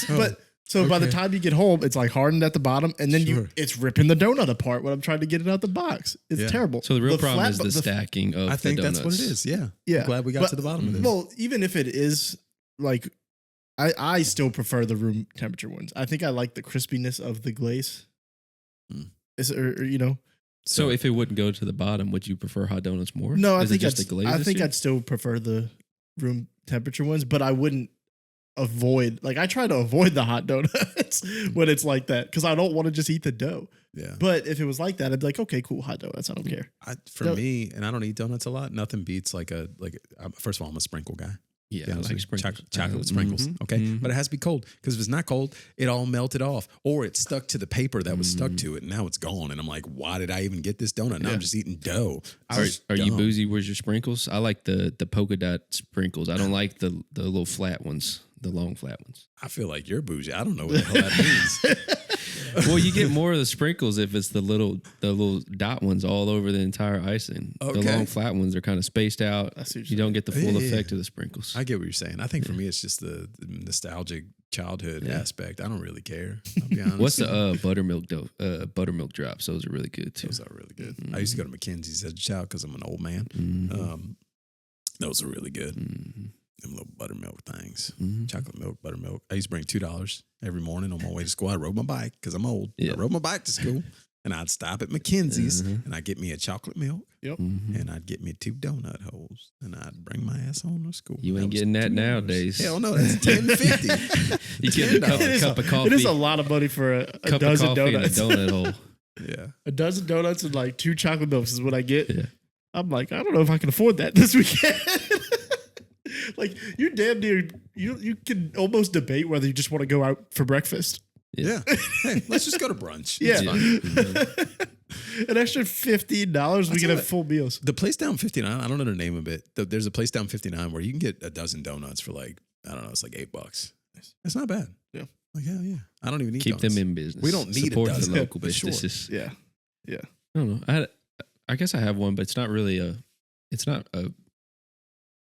But so by the okay. time you get home, it's like hardened at the bottom, and then Sure. it's ripping the donut apart when I'm trying to get it out the box. It's Yeah. terrible. So the real problem flat is bu- the stacking of I think the that's donuts. what it is. Yeah. Yeah, I'm glad we got but- to the bottom of this. Well, even if it is like, I still prefer the room temperature ones. I think I like the crispiness of the glaze. Mm. Or you know, So if it wouldn't go to the bottom, would you prefer hot donuts more? no, I Is it think just the glaze. I this think year? I'd still prefer the room temperature ones, but I wouldn't avoid like I try to avoid the hot donuts when it's like that because I don't want to just eat the dough. yeah. But if it was like that, I'd be like, okay, cool, hot donuts. I don't care. For No. me, and I don't eat donuts a lot. Nothing beats first of all, I'm a sprinkle guy. Yeah, Yeah, I like sprinkles. chocolate with Mhm, sprinkles. Okay, mhm. but it has to be cold because if it's not cold, it all melted off, or it stuck to the paper that was stuck to it, and now it's gone. And I'm like, why did I even get this donut? Now Yeah. I'm just eating dough. Are you boozy? Where's your sprinkles? I like the polka dot sprinkles. I don't like the little flat ones, the long flat ones. I feel like you're bougie. I don't know what the hell that means. Well, you get more of the sprinkles if it's the little dot ones all over the entire icing. The Okay. long flat ones are kind of spaced out. I see what You you're don't get the full Yeah, yeah, effect yeah. of the sprinkles. I get what you're saying. I think for me, it's just the nostalgic childhood aspect. I don't really care. I'll be honest. What's the buttermilk drops? Those are really good too. Those are really good. I used to go to McKenzie's as a child because I'm an old man. Mhm. Those are really good. Mhm. Them little buttermilk things. Mhm. Chocolate milk, buttermilk. I used to bring $2 every morning on my way to school. I rode my bike because I'm old. Yeah. I rode my bike to school. And I'd stop at McKenzie's Mhm. and I'd get me a chocolate milk Mhm. and I'd get me 2 donut holes and I'd bring my ass home to school. You ain't was getting that $2. nowadays. Hell no, that's $10.50. You get a $10. cup of coffee. It is a lot of money for a cup dozen of coffee donuts. and a donut hole. Yeah. A dozen donuts and like 2 chocolate milks is what I get. Yeah. I'm like, I don't know if I can afford that this weekend. Like you damn near you can almost debate whether you just want to go out for breakfast. Yeah. Hey, let's just go to brunch. Yeah. It's fine. An extra $15, we can have full meals. The place down 59, I don't know the name of it. There's a place down 59 where you can get a dozen donuts for like, I don't know, it's like $8. That's not bad. Yeah. Like, hell yeah. I don't even need Keep donuts. them in business. We don't need support a dozen. the local For sure. businesses. Yeah. Yeah. I don't know. I guess I have one, but it's not really it's not a,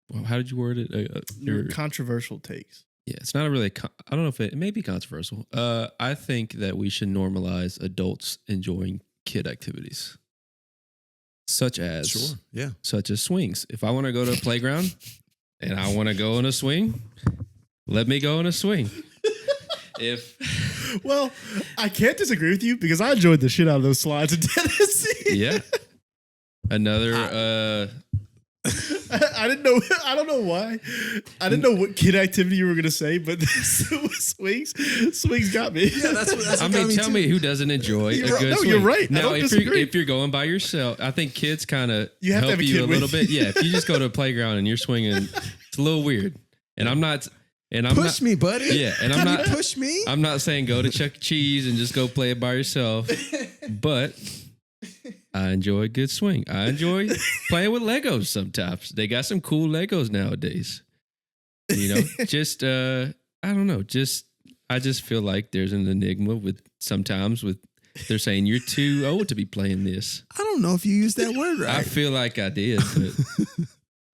well, how did you word it? Your controversial takes. Yeah, it's not a really, I don't know if it may be controversial. I think that we should normalize adults enjoying kid activities. Such as swings. If I want to go to a playground and I want to go on a swing, let me go on a swing. Well, I can't disagree with you because I enjoyed the shit out of those slides in Tennessee. Yeah. Another I didn't know. I don't know why. I didn't know what kid activity you were gonna say, but swings got me. Yeah, that's what I mean, tell me who doesn't enjoy a good swing. You're right. Now, if you're going by yourself, I think kids kind of help you a little bit. Yeah, if you just go to a playground and you're swinging, it's a little weird. And I'm not. Push me, buddy. Yeah, and I'm not push me. I'm not saying go to Chuck E. Cheese and just go play it by yourself, but I enjoy a good swing. I enjoy playing with Legos sometimes. They got some cool Legos nowadays. You know, just I don't know. I just feel like there's an enigma with they're saying you're too old to be playing this. I don't know if you used that word right. I feel like I did, but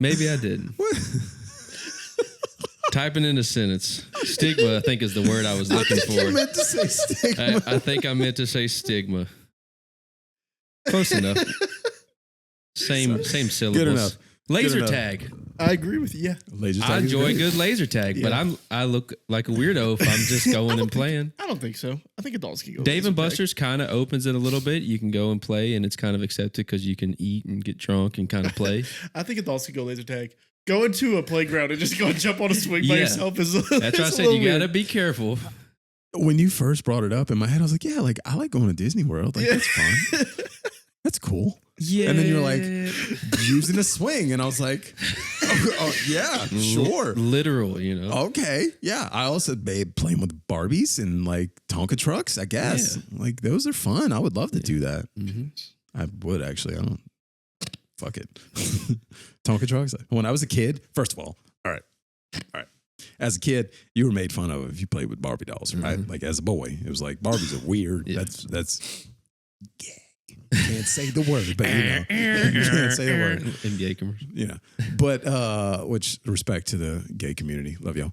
maybe I didn't. What? Typing in a sentence. Stigma, I think, is the word I was looking for. You meant to say stigma. I think I meant to say stigma. Close enough. Same syllables. Good enough. Laser Good enough. tag. I agree with you. Yeah. Laser tag I is enjoy great. good laser tag, but I look like a weirdo if I'm just going and playing. I don't think so. I think adults can go. Dave laser and tag. Buster's kind of opens it a little bit. You can go and play, and it's kind of accepted because you can eat and get drunk and kind of play. I think adults can go laser tag. Going to a playground and just go and jump on a swing by Yeah. yourself is. That's why I said you got to be careful. When you first brought it up in my head, I was like, yeah, like I like going to Disney World. Like, that's fun. That's cool. Yeah. And then you're like, using a swing. And I was like, yeah, sure. Literal, you know. Okay. Yeah. I also, babe, playing with Barbies and like Tonka trucks, I guess. Yeah. Like, those are fun. I would love to do that. Mm-hmm. I would actually. I don't. Fuck it. Tonka trucks. When I was a kid, first of all right. As a kid, you were made fun of if you played with Barbie dolls, right? Mm-hmm. Like as a boy, it was like Barbies are weird. Yeah. That's gay. You can't say the word, but you know, you can't say the word. NBA commercial. Yeah, but which respect to the gay community, love y'all.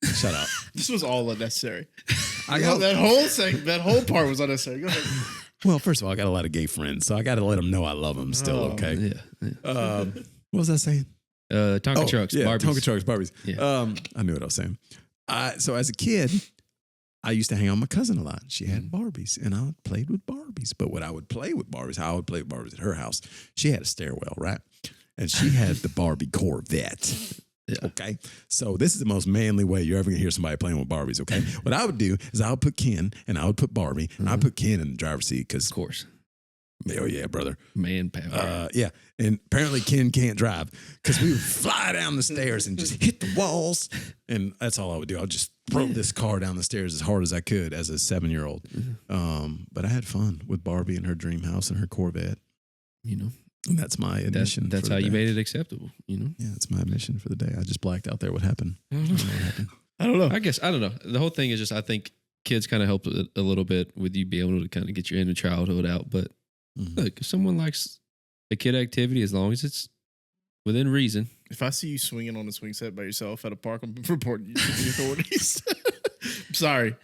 Shout out. This was all unnecessary. I got that whole segment, that whole part was unnecessary. Go ahead. well. First of all, I got a lot of gay friends, so I got to let them know I love them. Still, okay. Yeah. What was I saying? Tonka trucks, yeah, Barbies. Tonka trucks, Barbies. Yeah. I knew what I was saying. So as a kid, I used to hang out with my cousin a lot. She had Barbies, and I played with Barbies. But when I would play with Barbies, how I would play with Barbies at her house, she had a stairwell, right? And she had the Barbie Corvette. Yeah. Okay. So this is the most manly way you're ever gonna hear somebody playing with Barbies. Okay. What I would do is I would put Ken and I would put Barbie and I would put Ken in the driver's seat because, Of course. oh yeah, brother. Manpower. Yeah. And apparently Ken can't drive because we would fly down the stairs and just hit the walls. And that's all I would do. I would just throw this car down the stairs as hard as I could as a 7-year-old. But I had fun with Barbie and her dream house and her Corvette. You know, And that's my admission. that's for how the you day. made it acceptable. You know, Yeah, that's my admission for the day. I just blacked out there. What happened? I don't know. What happened? I don't know. I guess I don't know. The whole thing is just I think kids kind of help a little bit with you being able to kind of get your inner childhood out. But look, if someone likes a kid activity, as long as it's within reason. If I see you swinging on a swing set by yourself at a park, I'm reporting you to the authorities. I'm sorry.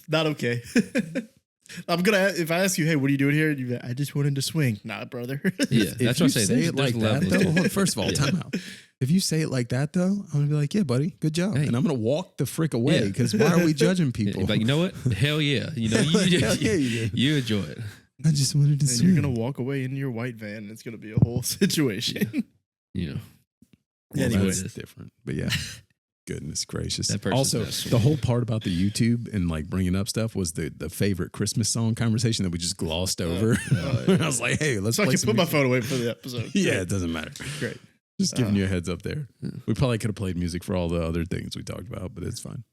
Not okay. I'm gonna. If I ask you, hey, what are you doing here? And you, I just wanted to swing. Nah, brother. Yeah, If that's you what I say. say it like that, though, hold on, first of all, Yeah. time out. If you say it like that, though, I'm gonna be like, "Yeah, buddy, good job," Hey. and I'm gonna walk the frick away Yeah. because why are we judging people? Like, you know what? Hell yeah. You know, Hell yeah, you do. you enjoy it. I just wanted to And swing. you're gonna walk away in your white van, and it's gonna be a whole situation. You know, Well, Anyway. that's different, but yeah. Goodness gracious! That person's Also, not swinging. the whole part about the YouTube and like bringing up stuff was the favorite Christmas song conversation that we just glossed over. I was like, "Hey, let's So I play can some put my music." phone away for the episode. Yeah, it doesn't matter. Great. Just giving you a heads up there. We probably could have played music for all the other things we talked about, but it's fine.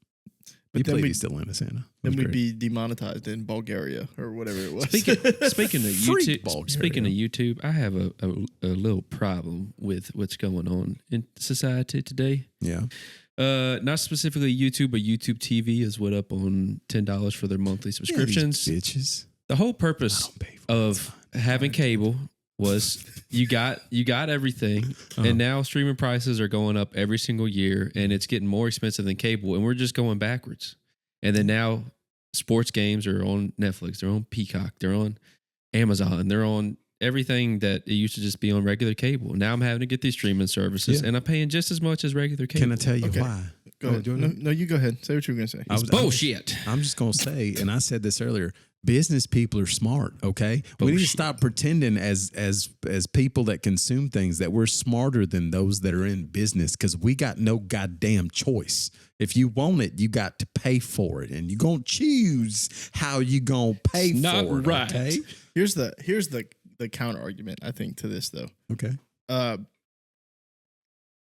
We played East Atlanta Santa. Then we'd be demonetized in Bulgaria or whatever it was. Speaking of Freak YouTube, Bulgaria. speaking of YouTube, I have a little problem with what's going on in society today. Yeah. Not specifically YouTube, but YouTube TV is what up on $10 for their monthly subscriptions. Yeah, bitches. The whole purpose pay for of having cable was you got everything, and now streaming prices are going up every single year, and it's getting more expensive than cable, and we're just going backwards. And then now sports games are on Netflix, they're on Peacock, they're on Amazon, they're on everything that it used to just be on regular cable. Now I'm having to get these streaming services, and I'm paying just as much as regular cable. Can I tell you why? Go ahead. No, you go ahead. Say what you were going to say. It's bullshit. I'm just going to say, and I said this earlier, business people are smart, okay? We need to stop pretending as people that consume things that we're smarter than those that are in business, because we got no goddamn choice. If you want it, you got to pay for it, and you're going to choose how you going to pay for it, right. okay? Here's the counter argument, I think, to this, though. Okay.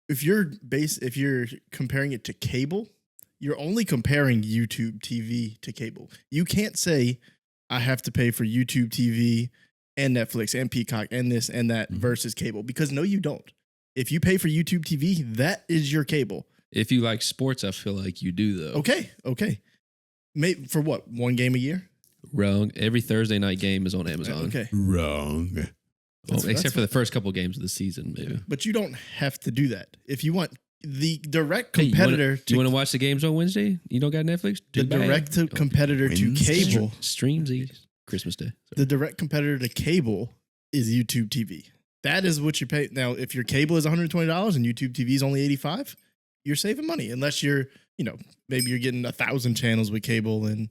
If you're comparing it to cable, you're only comparing YouTube TV to cable. You can't say I have to pay for YouTube TV and Netflix and Peacock and this and that versus cable, because no, you don't. If you pay for YouTube TV, that is your cable. If you like sports, I feel like you do, though. Okay. For what? One game a year? Wrong. Every Thursday night game is on Amazon. Okay. Wrong. Well, except for the first couple games of the season, maybe. But you don't have to do that. If you want the direct competitor you want to watch the games on Wednesday? You don't got Netflix? The direct competitor to cable. Streamsy. Christmas Day. Sorry. The direct competitor to cable is YouTube TV. That is what you pay. Now, if your cable is $120 and YouTube TV is only $85, you're saving money. Unless you're, maybe you're getting 1,000 channels with cable and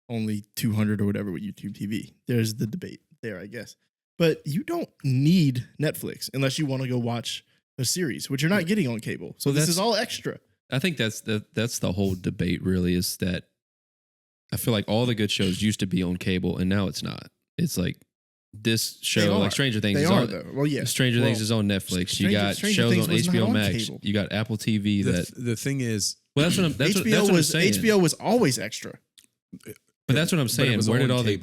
only 200 or whatever with YouTube TV. There's the debate there, I guess. But you don't need Netflix unless you want to go watch a series, which you're not getting on cable. So this is all extra. I think that's the whole debate, really, is that I feel like all the good shows used to be on cable, and now it's not. It's like this show, like Stranger Things, is on. Well, yeah. Stranger Things is on Netflix. You got shows on HBO Max. Cable. You got Apple TV. The thing is, well, that's what I'm saying. HBO was always extra. But that's what I'm saying. Where did all the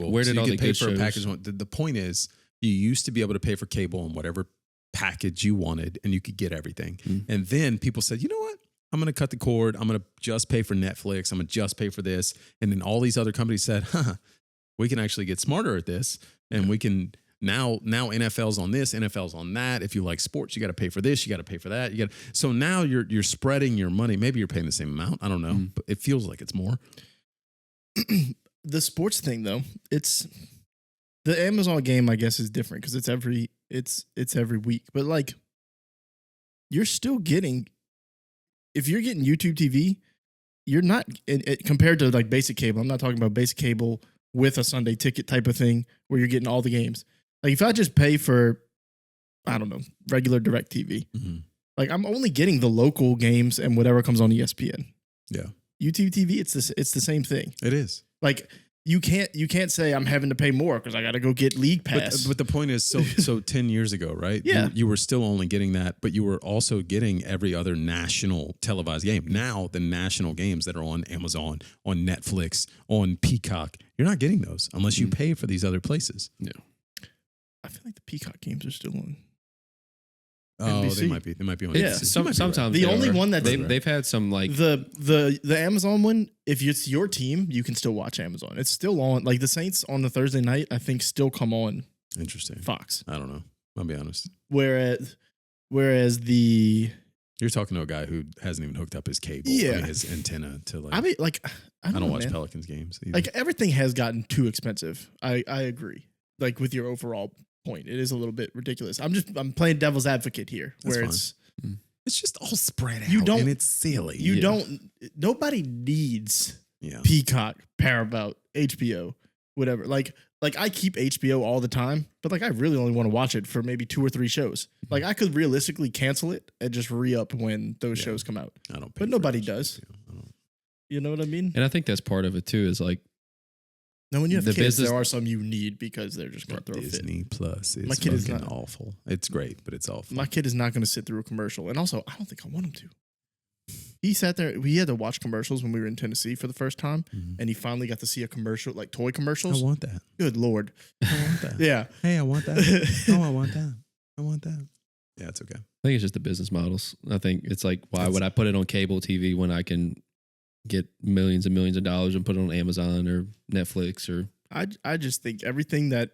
good shows? Package? The point is, you used to be able to pay for cable on whatever package you wanted, and you could get everything. And then people said, you know what? I'm going to cut the cord. I'm going to just pay for Netflix. I'm going to just pay for this. And then all these other companies said, we can actually get smarter at this. And we can now NFL's on this, NFL's on that. If you like sports, you got to pay for this. You got to pay for that. So now you're spreading your money. Maybe you're paying the same amount. I don't know, but it feels like it's more. The sports thing, though, it's the Amazon game, I guess, is different because it's every week. But like, you're still getting, if you're getting YouTube TV, you're not compared to like basic cable. I'm not talking about basic cable with a Sunday ticket type of thing where you're getting all the games. Like if I just pay for, I don't know, regular direct TV, like I'm only getting the local games and whatever comes on ESPN. Yeah. YouTube TV, it's the same thing. It is. Like you can't say I'm having to pay more because I got to go get League Pass. But the point is, so 10 years ago, right? Yeah. You were still only getting that, but you were also getting every other national televised game. Now the national games that are on Amazon, on Netflix, on Peacock, you're not getting those unless you pay for these other places. No. I feel like the Peacock games are still on. Oh, NBC. They might be on. Yeah. NBC. Sometimes the only one that's they've had some like the Amazon one. If it's your team, you can still watch Amazon. It's still on. Like the Saints on the Thursday night, I think still come on. Interesting. Fox. I don't know. I'll be honest. Whereas the you're talking to a guy who hasn't even hooked up his cable, his antenna to like. I mean, like I don't watch man. Pelicans games. Either. Like everything has gotten too expensive. I agree. Like with your overall point, it is a little bit ridiculous. I'm playing devil's advocate here, That's where fine. It's just all spread out. And it's silly. Nobody needs Peacock, Paramount, HBO, whatever. Like I keep HBO all the time, but like I really only want to watch it for maybe 2 or 3 shows. Like I could realistically cancel it and just re-up when those shows come out. I don't. But nobody does. You know what I mean? And I think that's part of it too. Is like Now, when you have The kids, business- there are some you need because they're just going to throw a fit. Disney Plus is My kid is fucking not- awful. It's great, but it's awful. My kid is not going to sit through a commercial. And also, I don't think I want him to. He sat there. We had to watch commercials when we were in Tennessee for the first time. Mhm. And he finally got to see a commercial, like toy I commercials. want that. Good Lord. I want that. Yeah. Hey, I want that. Oh, I want that. I want that. Yeah, it's okay. I think it's just the business models. I think it's like, why would I put it on cable TV when I can get millions and millions of dollars and put it on Amazon or Netflix or I just think everything that,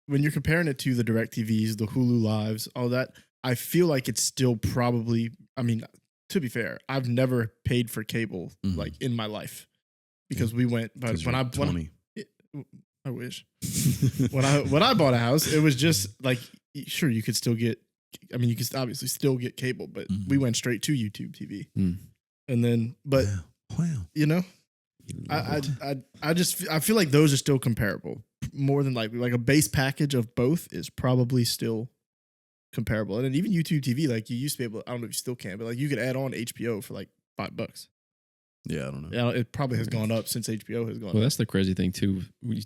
when you're comparing it to the DirecTVs, the Hulu Lives, all that, I feel like it's still probably, I mean, to be fair, I've never paid for cable Mhm. like in my life because we went, but 'Cause when you're I, 20. I wish. when I bought a house, it was just like, sure, you could still get, I mean, you could obviously still get cable, but we went straight to YouTube TV. Mm. And then, but Wow. you know, You love it. I feel like those are still comparable more than likely. Like a base package of both is probably still comparable. And then even YouTube TV, like you used to be able, I don't know if you still can, but like you could add on HBO for like $5. Yeah, I don't know. Yeah, it probably has gone up since HBO has gone Well, up. that's the crazy thing too.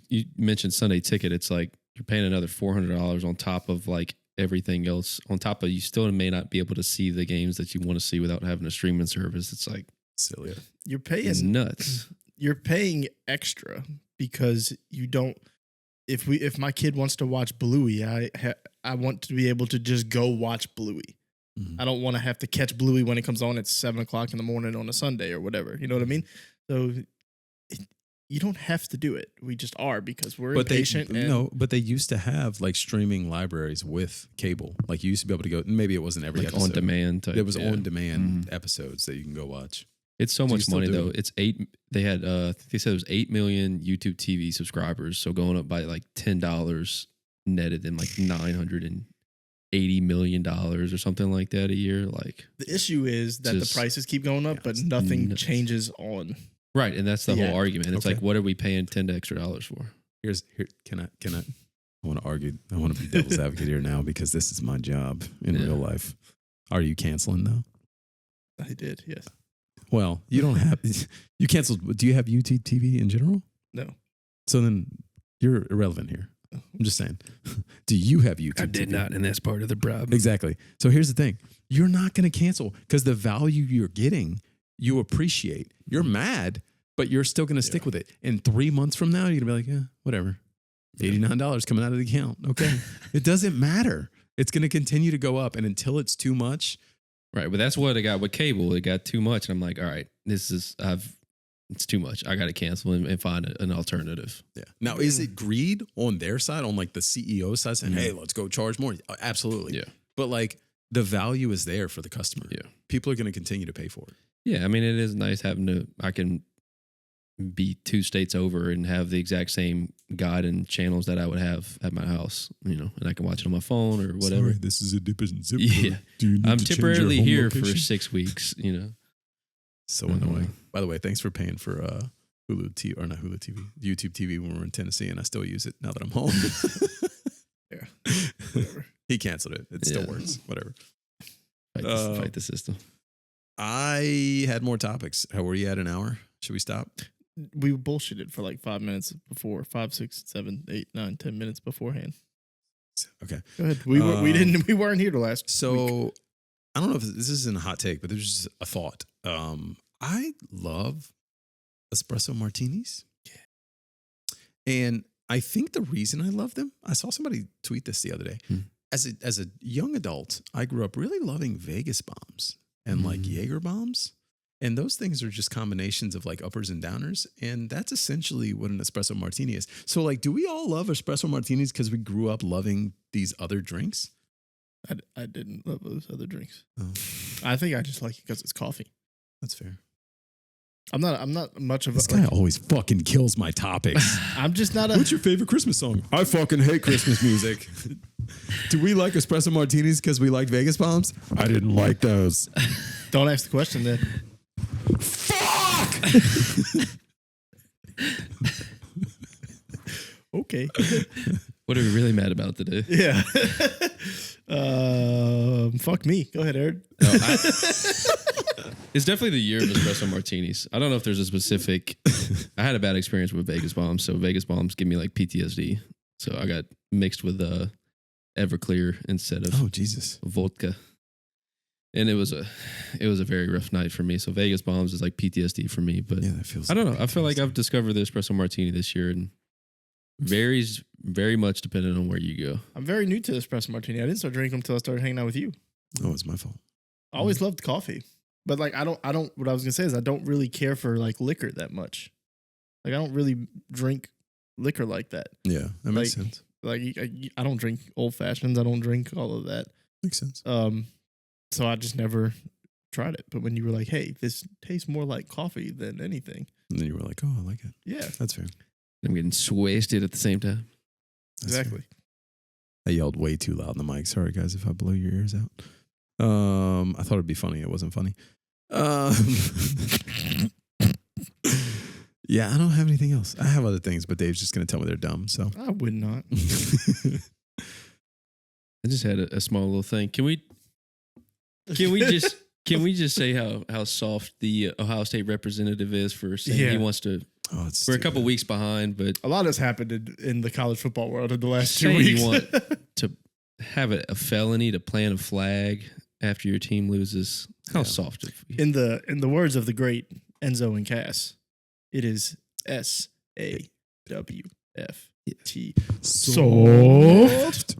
You mentioned Sunday Ticket. It's like you're paying another $400 on top of like everything else. On top of, you still may not be able to see the games that you want to see without having a streaming service. It's like Silly. You're it's paying nuts. you're paying extra because you don't. If my kid wants to watch Bluey, I want to be able to just go watch Bluey. Mhm. I don't want to have to catch Bluey when it comes on at 7:00 in the morning on a Sunday or whatever. You know what I mean? So you don't have to do it. We just are because we're impatient. But they used to have like streaming libraries with cable. Like you used to be able to go. Maybe it wasn't every Like episode. on demand type. There was yeah. on demand Mhm. episodes that you can go watch. It's so Do you much still money do though. it? It's 8. They had they said it was 8 million YouTube TV subscribers. So going up by like $10 netted them like $980 million or something like that a year. Like the issue is that Just- the prices keep going up, Yeah, but it's nothing nuts. changes on. right, and that's the Yeah. whole argument. It's Okay. like, what are we paying $10 extra for? Here. Can I? I want to argue. I want to be devil's advocate here now because this is my job in Yeah. real life. Are you canceling though? I did, yes. Well, you don't have. You canceled. Do you have YouTube TV in general? No. So then you're irrelevant here. I'm just saying. Do you have YouTube? TV? and that's part of the problem. Exactly. So here's the thing: you're not going to cancel because the value you're getting, you appreciate. You're mad, but you're still going to stick with it. And 3 months from now, you're going to be like, yeah, whatever. $89 coming out of the account. Okay, it doesn't matter. It's going to continue to go up, and until it's too much. Right, but that's what I got with cable. It got too much, and I'm like, all right, it's too much. I got to cancel and find an alternative. Yeah. Now, is it greed on their side, on like the CEO side, saying, Mhm. "Hey, let's go charge more"? Absolutely. Yeah. But like the value is there for the customer. Yeah. People are going to continue to pay for it. Yeah, I mean, it is nice I can be 2 states over and have the exact same guide and channels that I would have at my house, and I can watch it on my phone or whatever. Sorry, this is a different zip Yeah. code. Do you need I'm to change your temporarily home here for location? 6 weeks, So Mhm. annoying. By the way, thanks for paying for Hulu TV or not Hulu TV, YouTube TV when we were in Tennessee, and I still use it now that I'm home. Yeah. Whatever. He canceled it. It still Yeah. works. Whatever. Fight the system. I had more topics. How were you at an hour? Should we stop? We bullshitted for like 5 minutes before, 5, 6, 7, 8, 9, 10 minutes beforehand. Okay. Go ahead. We weren't here the last week. So I don't know if this isn't a hot take, but there's just a thought. I love espresso martinis. Yeah. And I think the reason I love them, I saw somebody tweet this the other day. As a young adult, I grew up really loving Vegas bombs and like Jaeger bombs. And those things are just combinations of like uppers and downers. And that's essentially what an espresso martini is. So like, do we all love espresso martinis because we grew up loving these other drinks? I didn't love those other drinks. Oh, I think I just like it because it's coffee. that's fair. I'm not much of This a guy always fucking kills my topics. I'm just not a What's your favorite Christmas song? I fucking hate Christmas music. Do we like espresso martinis because we like Vegas bombs? I didn't like those. Don't ask the question then. Fuck! Okay. What are we really mad about today? Yeah. Fuck me. Go ahead, Aaron. No, It's definitely the year of espresso martinis. I don't know if there's a specific. I had a bad experience with Vegas bombs, so Vegas bombs give me like PTSD. So I got mixed with Everclear instead of Jesus, vodka, and it was a very rough night for me. So Vegas bombs is like PTSD for me. But yeah, that feels. I don't know. like I feel like I've discovered the espresso martini this year, and varies very much depending on where you go. I'm very new to espresso martini. I didn't start drinking them until I started hanging out with you. Oh, it's my fault. I always loved coffee, but like I don't. What I was gonna say is I don't really care for like liquor that much. Like I don't really drink liquor like that. Yeah, that makes Like, sense. Like I don't drink old fashions. I don't drink all of that. Makes sense. So I just never tried it. But when you were like, "Hey, this tastes more like coffee than anything," And then you were like, "Oh, I like it." yeah, That's fair. I'm getting wasted at the same time. That's exactly. fair. I yelled way too loud in the mic. Sorry, guys, if I blow your ears out. I thought it'd be funny. It wasn't funny. Yeah, I don't have anything else. I have other things, but Dave's just gonna tell me they're dumb. So I would not. I just had a small little thing. Can we just say how soft the Ohio State representative is for saying he wants to? Oh, it's We're a couple weeks behind, but A lot has happened in the college football world in the last 2 saying weeks. you want to have a felony to plant a flag after your team loses. How Yeah. soft? in the words of the great Enzo and Cass, it is SAWFT. soft.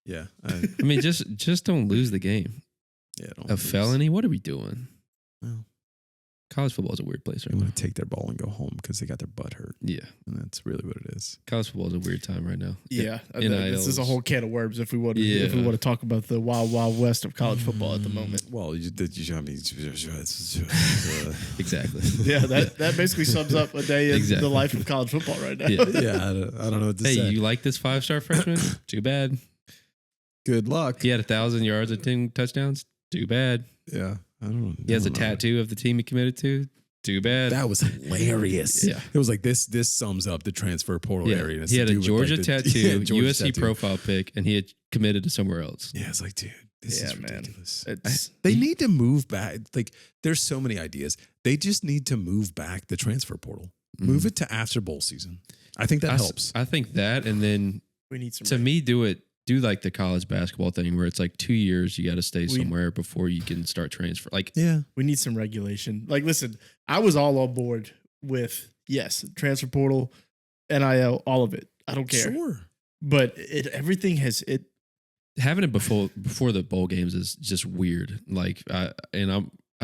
Yeah, I mean, just don't lose the game. yeah. Don't A lose. felony? What are we doing? Well, College football is a weird place they right now. want to take their ball and go home because they got their butt hurt, Yeah, and that's really what it is. college football is a weird time right now. Yeah, NILs. this is a whole can of worms if we want to talk about the wild wild west of college football at the moment. Well, I mean, Exactly. Yeah, that basically sums up a day in Exactly. the life of college football right now. Yeah. yeah, I don't know what to Hey, say. you like this 5-star freshman? Too bad. Good luck. He had 1,000 yards and 10 touchdowns. Too bad. Yeah, I don't know. He has a I don't know. tattoo of the team he committed to. Too bad. That was hilarious. Yeah. It was like this sums up the transfer portal area. And it's He had to a do with, Georgia like, the- tattoo, yeah, Georgia USC tattoo. profile pic, and he had committed to somewhere else. Yeah, it's like, dude, this is Yeah, man. ridiculous. It's- They need to move back. Like, there's so many ideas. They just need to move back the transfer portal. Move it to after bowl season. I think that helps. I think that, and then We need some. to me, do like the college basketball thing where it's like 2 years you got to stay somewhere before you can start transfer. Like, Yeah. We need some regulation. Like, listen, I was all on board with transfer portal, NIL, all of it. I don't care. Sure. But everything has it. having it before the bowl games is just weird. Like, I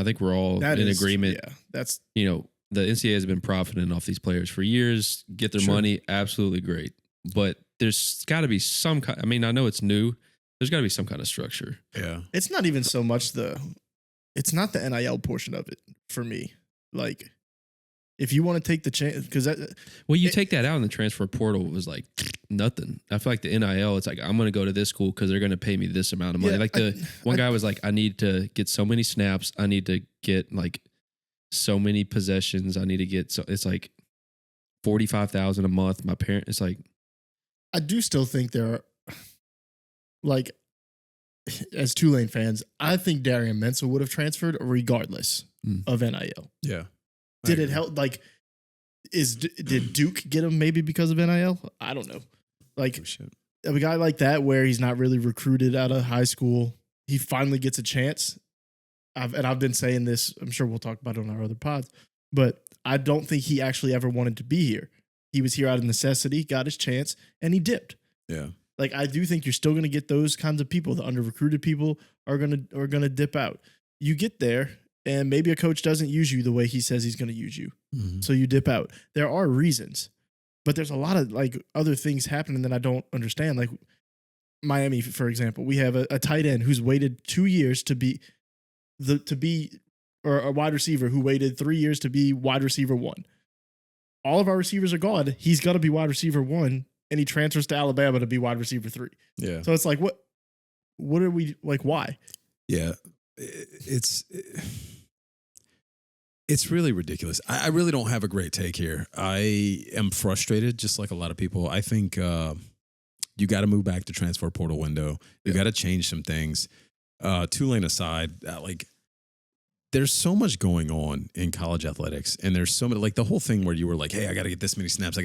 think we're all That in is- agreement. Yeah, that's The NCAA has been profiting off these players for years. Get their Sure. money, absolutely great. But there's got to be some kind. I mean, I know it's new. There's got to be some kind of structure. Yeah. it's not even so much it's not the NIL portion of it for me. Like, if you want to take the chance, because Well, you take that out, and the transfer portal was like nothing. I feel like the NIL, it's like I'm going to go to this school because they're going to pay me this amount of money. Yeah, Like one guy was like, I need to get so many snaps. I need to get like so many possessions. I need to get it's like $45,000 a month. My parent, it's like I do still think there are, like, as Tulane fans, I think Darian Menzel would have transferred regardless of NIL. Yeah. Did it help? Like, did Duke get him maybe because of NIL? I don't know. Like, Oh, shit. a guy like that where he's not really recruited out of high school, he finally gets a chance. I've been saying this, I'm sure we'll talk about it on our other pods, but I don't think he actually ever wanted to be here. He was here out of necessity, got his chance, and he dipped. Yeah. Like, I do think you're still going to get those kinds of people. The under-recruited people are gonna dip out. You get there, and maybe a coach doesn't use you the way he says he's going to use you, so you dip out. There are reasons, but there's a lot of like other things happening that I don't understand. Like Miami, for example, we have a tight end who's waited 2 years to be or a wide receiver who waited 3 years to be wide receiver 1. All of our receivers are gone. He's got to be wide receiver 1, and he transfers to Alabama to be wide receiver 3. Yeah. So it's like, what are we like? Why? Yeah. It's really ridiculous. I really don't have a great take here. I am frustrated, just like a lot of people. I think you got to move back to transfer portal window. You got to change some things. Tulane aside, like there's so much going on in college athletics, and there's so many, like the whole thing where you were like, hey, I got to get this many snaps.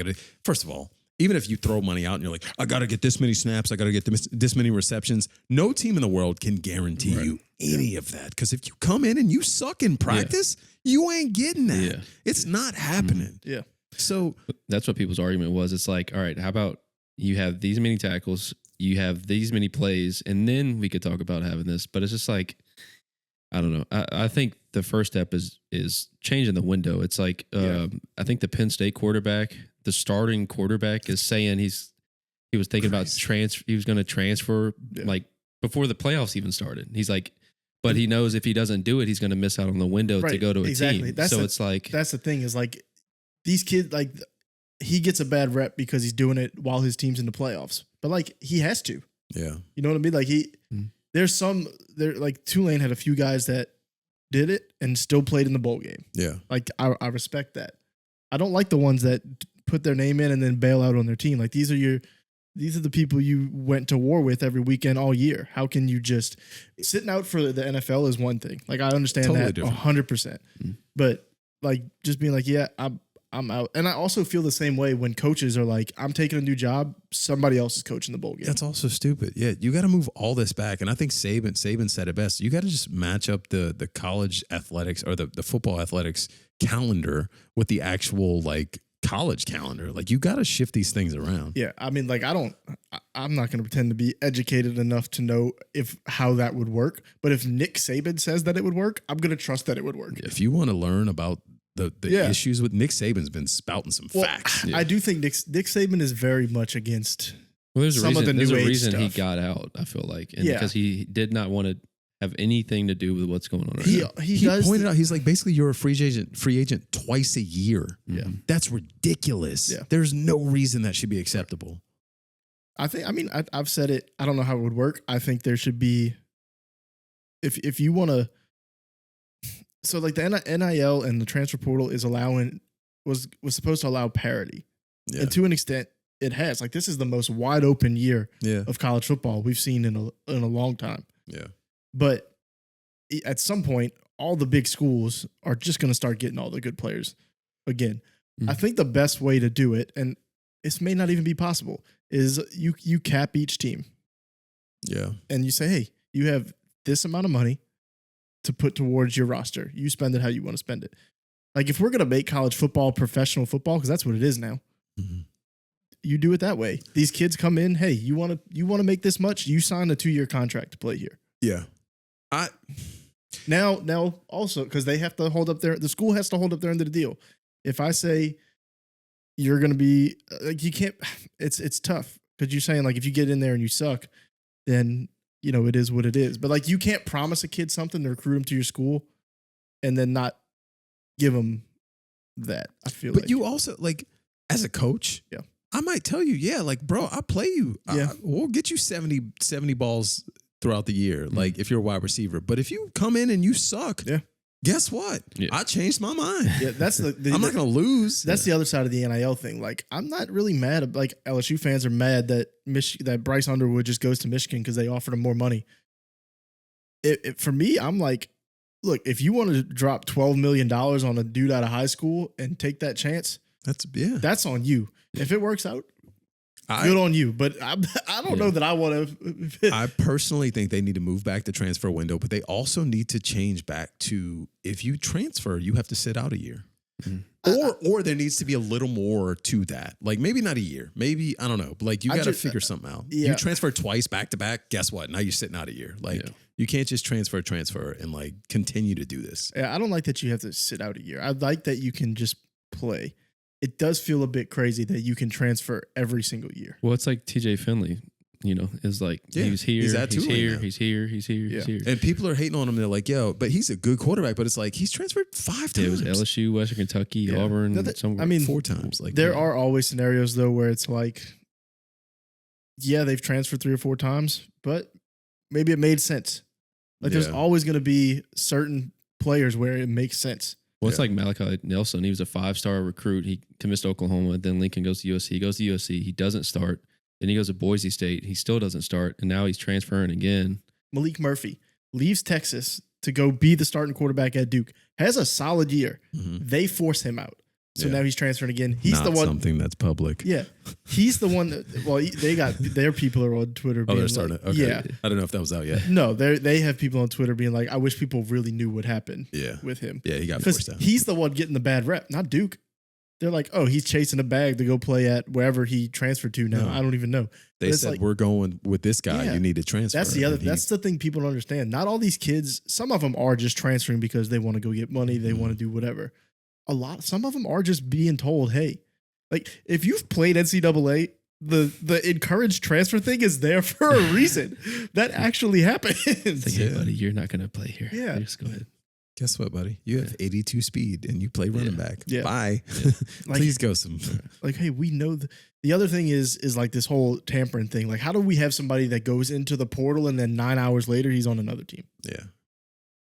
First of all, even if you throw money out and you're like, I got to get this many snaps, I got to get this many receptions, no team in the world can guarantee you any of that. Because if you come in and you suck in practice, you ain't getting that. Yeah. It's not happening. Yeah. So that's what people's argument was. It's like, all right, how about you have these many tackles, you have these many plays, and then we could talk about having this. But it's just like, I don't know. I think the first step is changing the window. It's like I think the Penn State quarterback, the starting quarterback, is saying he was thinking about he was going to transfer like before the playoffs even started. He's like, but he knows if he doesn't do it, he's going to miss out on the window to go to a team. It's like that's the thing is like these kids, like he gets a bad rep because he's doing it while his team's in the playoffs, but like he has to. Yeah, you know what I mean. Like there's like Tulane had a few guys that did it and still played in the bowl game. Yeah. Like I respect that. I don't like the ones that put their name in and then bail out on their team. Like these are the people you went to war with every weekend all year. How can you just sitting out for the NFL is one thing. Like I understand that 100%. But like just being like, yeah, I'm out. And I also feel the same way when coaches are like, I'm taking a new job. Somebody else is coaching the bowl game. That's also stupid. Yeah, you got to move all this back. And I think Saban said it best. You got to just match up the college athletics or the football athletics calendar with the actual like college calendar. Like you got to shift these things around. Yeah. I mean, like I'm not going to pretend to be educated enough to know how that would work. But if Nick Saban says that it would work, I'm going to trust that it would work. If you want to learn about the issues with Nick Saban's been spouting some facts. I do think Nick Saban is very much against there's some of the new age reason stuff. He got out, I feel like. And because he did not want to have anything to do with what's going on right now. He pointed out, he's like, basically you're a free agent twice a year. Yeah. That's ridiculous. Yeah. There's no reason that should be acceptable. I've said it. I don't know how it would work. I think there should be, if you want to, so like the NIL and the transfer portal was supposed to allow parity. Yeah. And to an extent it has. Like this is the most wide open year of college football we've seen in a long time. Yeah. But at some point, all the big schools are just going to start getting all the good players again. I think the best way to do it, and this may not even be possible, is you cap each team. Yeah. And you say, hey, you have this amount of money to put towards your roster. You spend it how you want to spend it. Like if we're going to make college football professional football, because that's what it is now, you do it that way. These kids come in, hey, you want to make this much? You sign a 2-year contract to play here. Yeah. Now also, because they have to hold up the school has to hold up their end of the deal. If I say you're going to be, like you can't, it's tough because you're saying like if you get in there and you suck, then you know, it is what it is. But like, you can't promise a kid something to recruit him to your school and then not give him that. I feel but you also like as a coach, I might tell you, like, bro, I'll play you. We'll get you 70 balls throughout the year. Like if you're a wide receiver, but if you come in and you suck, guess what? I changed my mind. Yeah, that's the I'm not going to lose. That's the other side of the NIL thing. Like, I'm not really mad. Like, LSU fans are mad that that Bryce Underwood just goes to Michigan because they offered him more money. For me, I'm like, look, if you want to drop $12 million on a dude out of high school and take that chance, that's on you. If it works out, good on you. But I don't know that I want to. I personally think they need to move back the transfer window, but they also need to change back to if you transfer, you have to sit out a year. Or there needs to be a little more to that. Like maybe not a year. Maybe, I don't know. Like you got to figure something out. You transfer twice back to back. Guess what? Now you're sitting out a year. Like you can't just transfer and like continue to do this. Yeah, I don't like that you have to sit out a year. I like that you can just play. It does feel a bit crazy that you can transfer every single year. Well, it's like TJ Finley, you know, is like he's here, he's here. And people are hating on him. They're like, yo, but he's a good quarterback. But it's like he's transferred 5 times. It was LSU, Western Kentucky, Auburn. I mean, 4 times. Like there are always scenarios though where it's like, they've transferred 3 or 4 times, but maybe it made sense. Like there's always going to be certain players where it makes sense. Well, it's like Malachi Nelson. He was a 5-star recruit. He commits to Oklahoma. Then Lincoln goes to USC. He goes to USC. He doesn't start. Then he goes to Boise State. He still doesn't start. And now he's transferring again. Malik Murphy leaves Texas to go be the starting quarterback at Duke. Has a solid year. Mhm. They force him out. So Yeah. now he's transferring again. He's Not the one. something that's public. Yeah. He's the one that, well, they got their people are on Twitter. Oh, being they're like, starting. Okay. Yeah. I don't know if that was out yet. No, they have people on Twitter being like, I wish people really knew what happened Yeah. with him. Yeah, he got Because forced out. he's the one getting the bad rep, not Duke. They're like, oh, he's chasing a bag to go play at wherever he transferred to now. No. I don't even know. They But it's said like- we're going with this guy. Yeah. You need to transfer. That's the other. And he- That's the thing people don't understand. Not all these kids. Some of them are just transferring because they want to go get money. They want to do whatever. Some of them are just being told, hey, like if you've played NCAA, the encouraged transfer thing is there for a reason. That actually happens. It's like, hey, Yeah. buddy, you're not going to play here. Yeah. Just go ahead. Guess what, buddy? You have 82 speed and you play running back. Yeah. Bye. Like- Please go some. Like, hey, we know the other thing is like this whole tampering thing. Like, how do we have somebody that goes into the portal and then 9 hours later he's on another team? Yeah.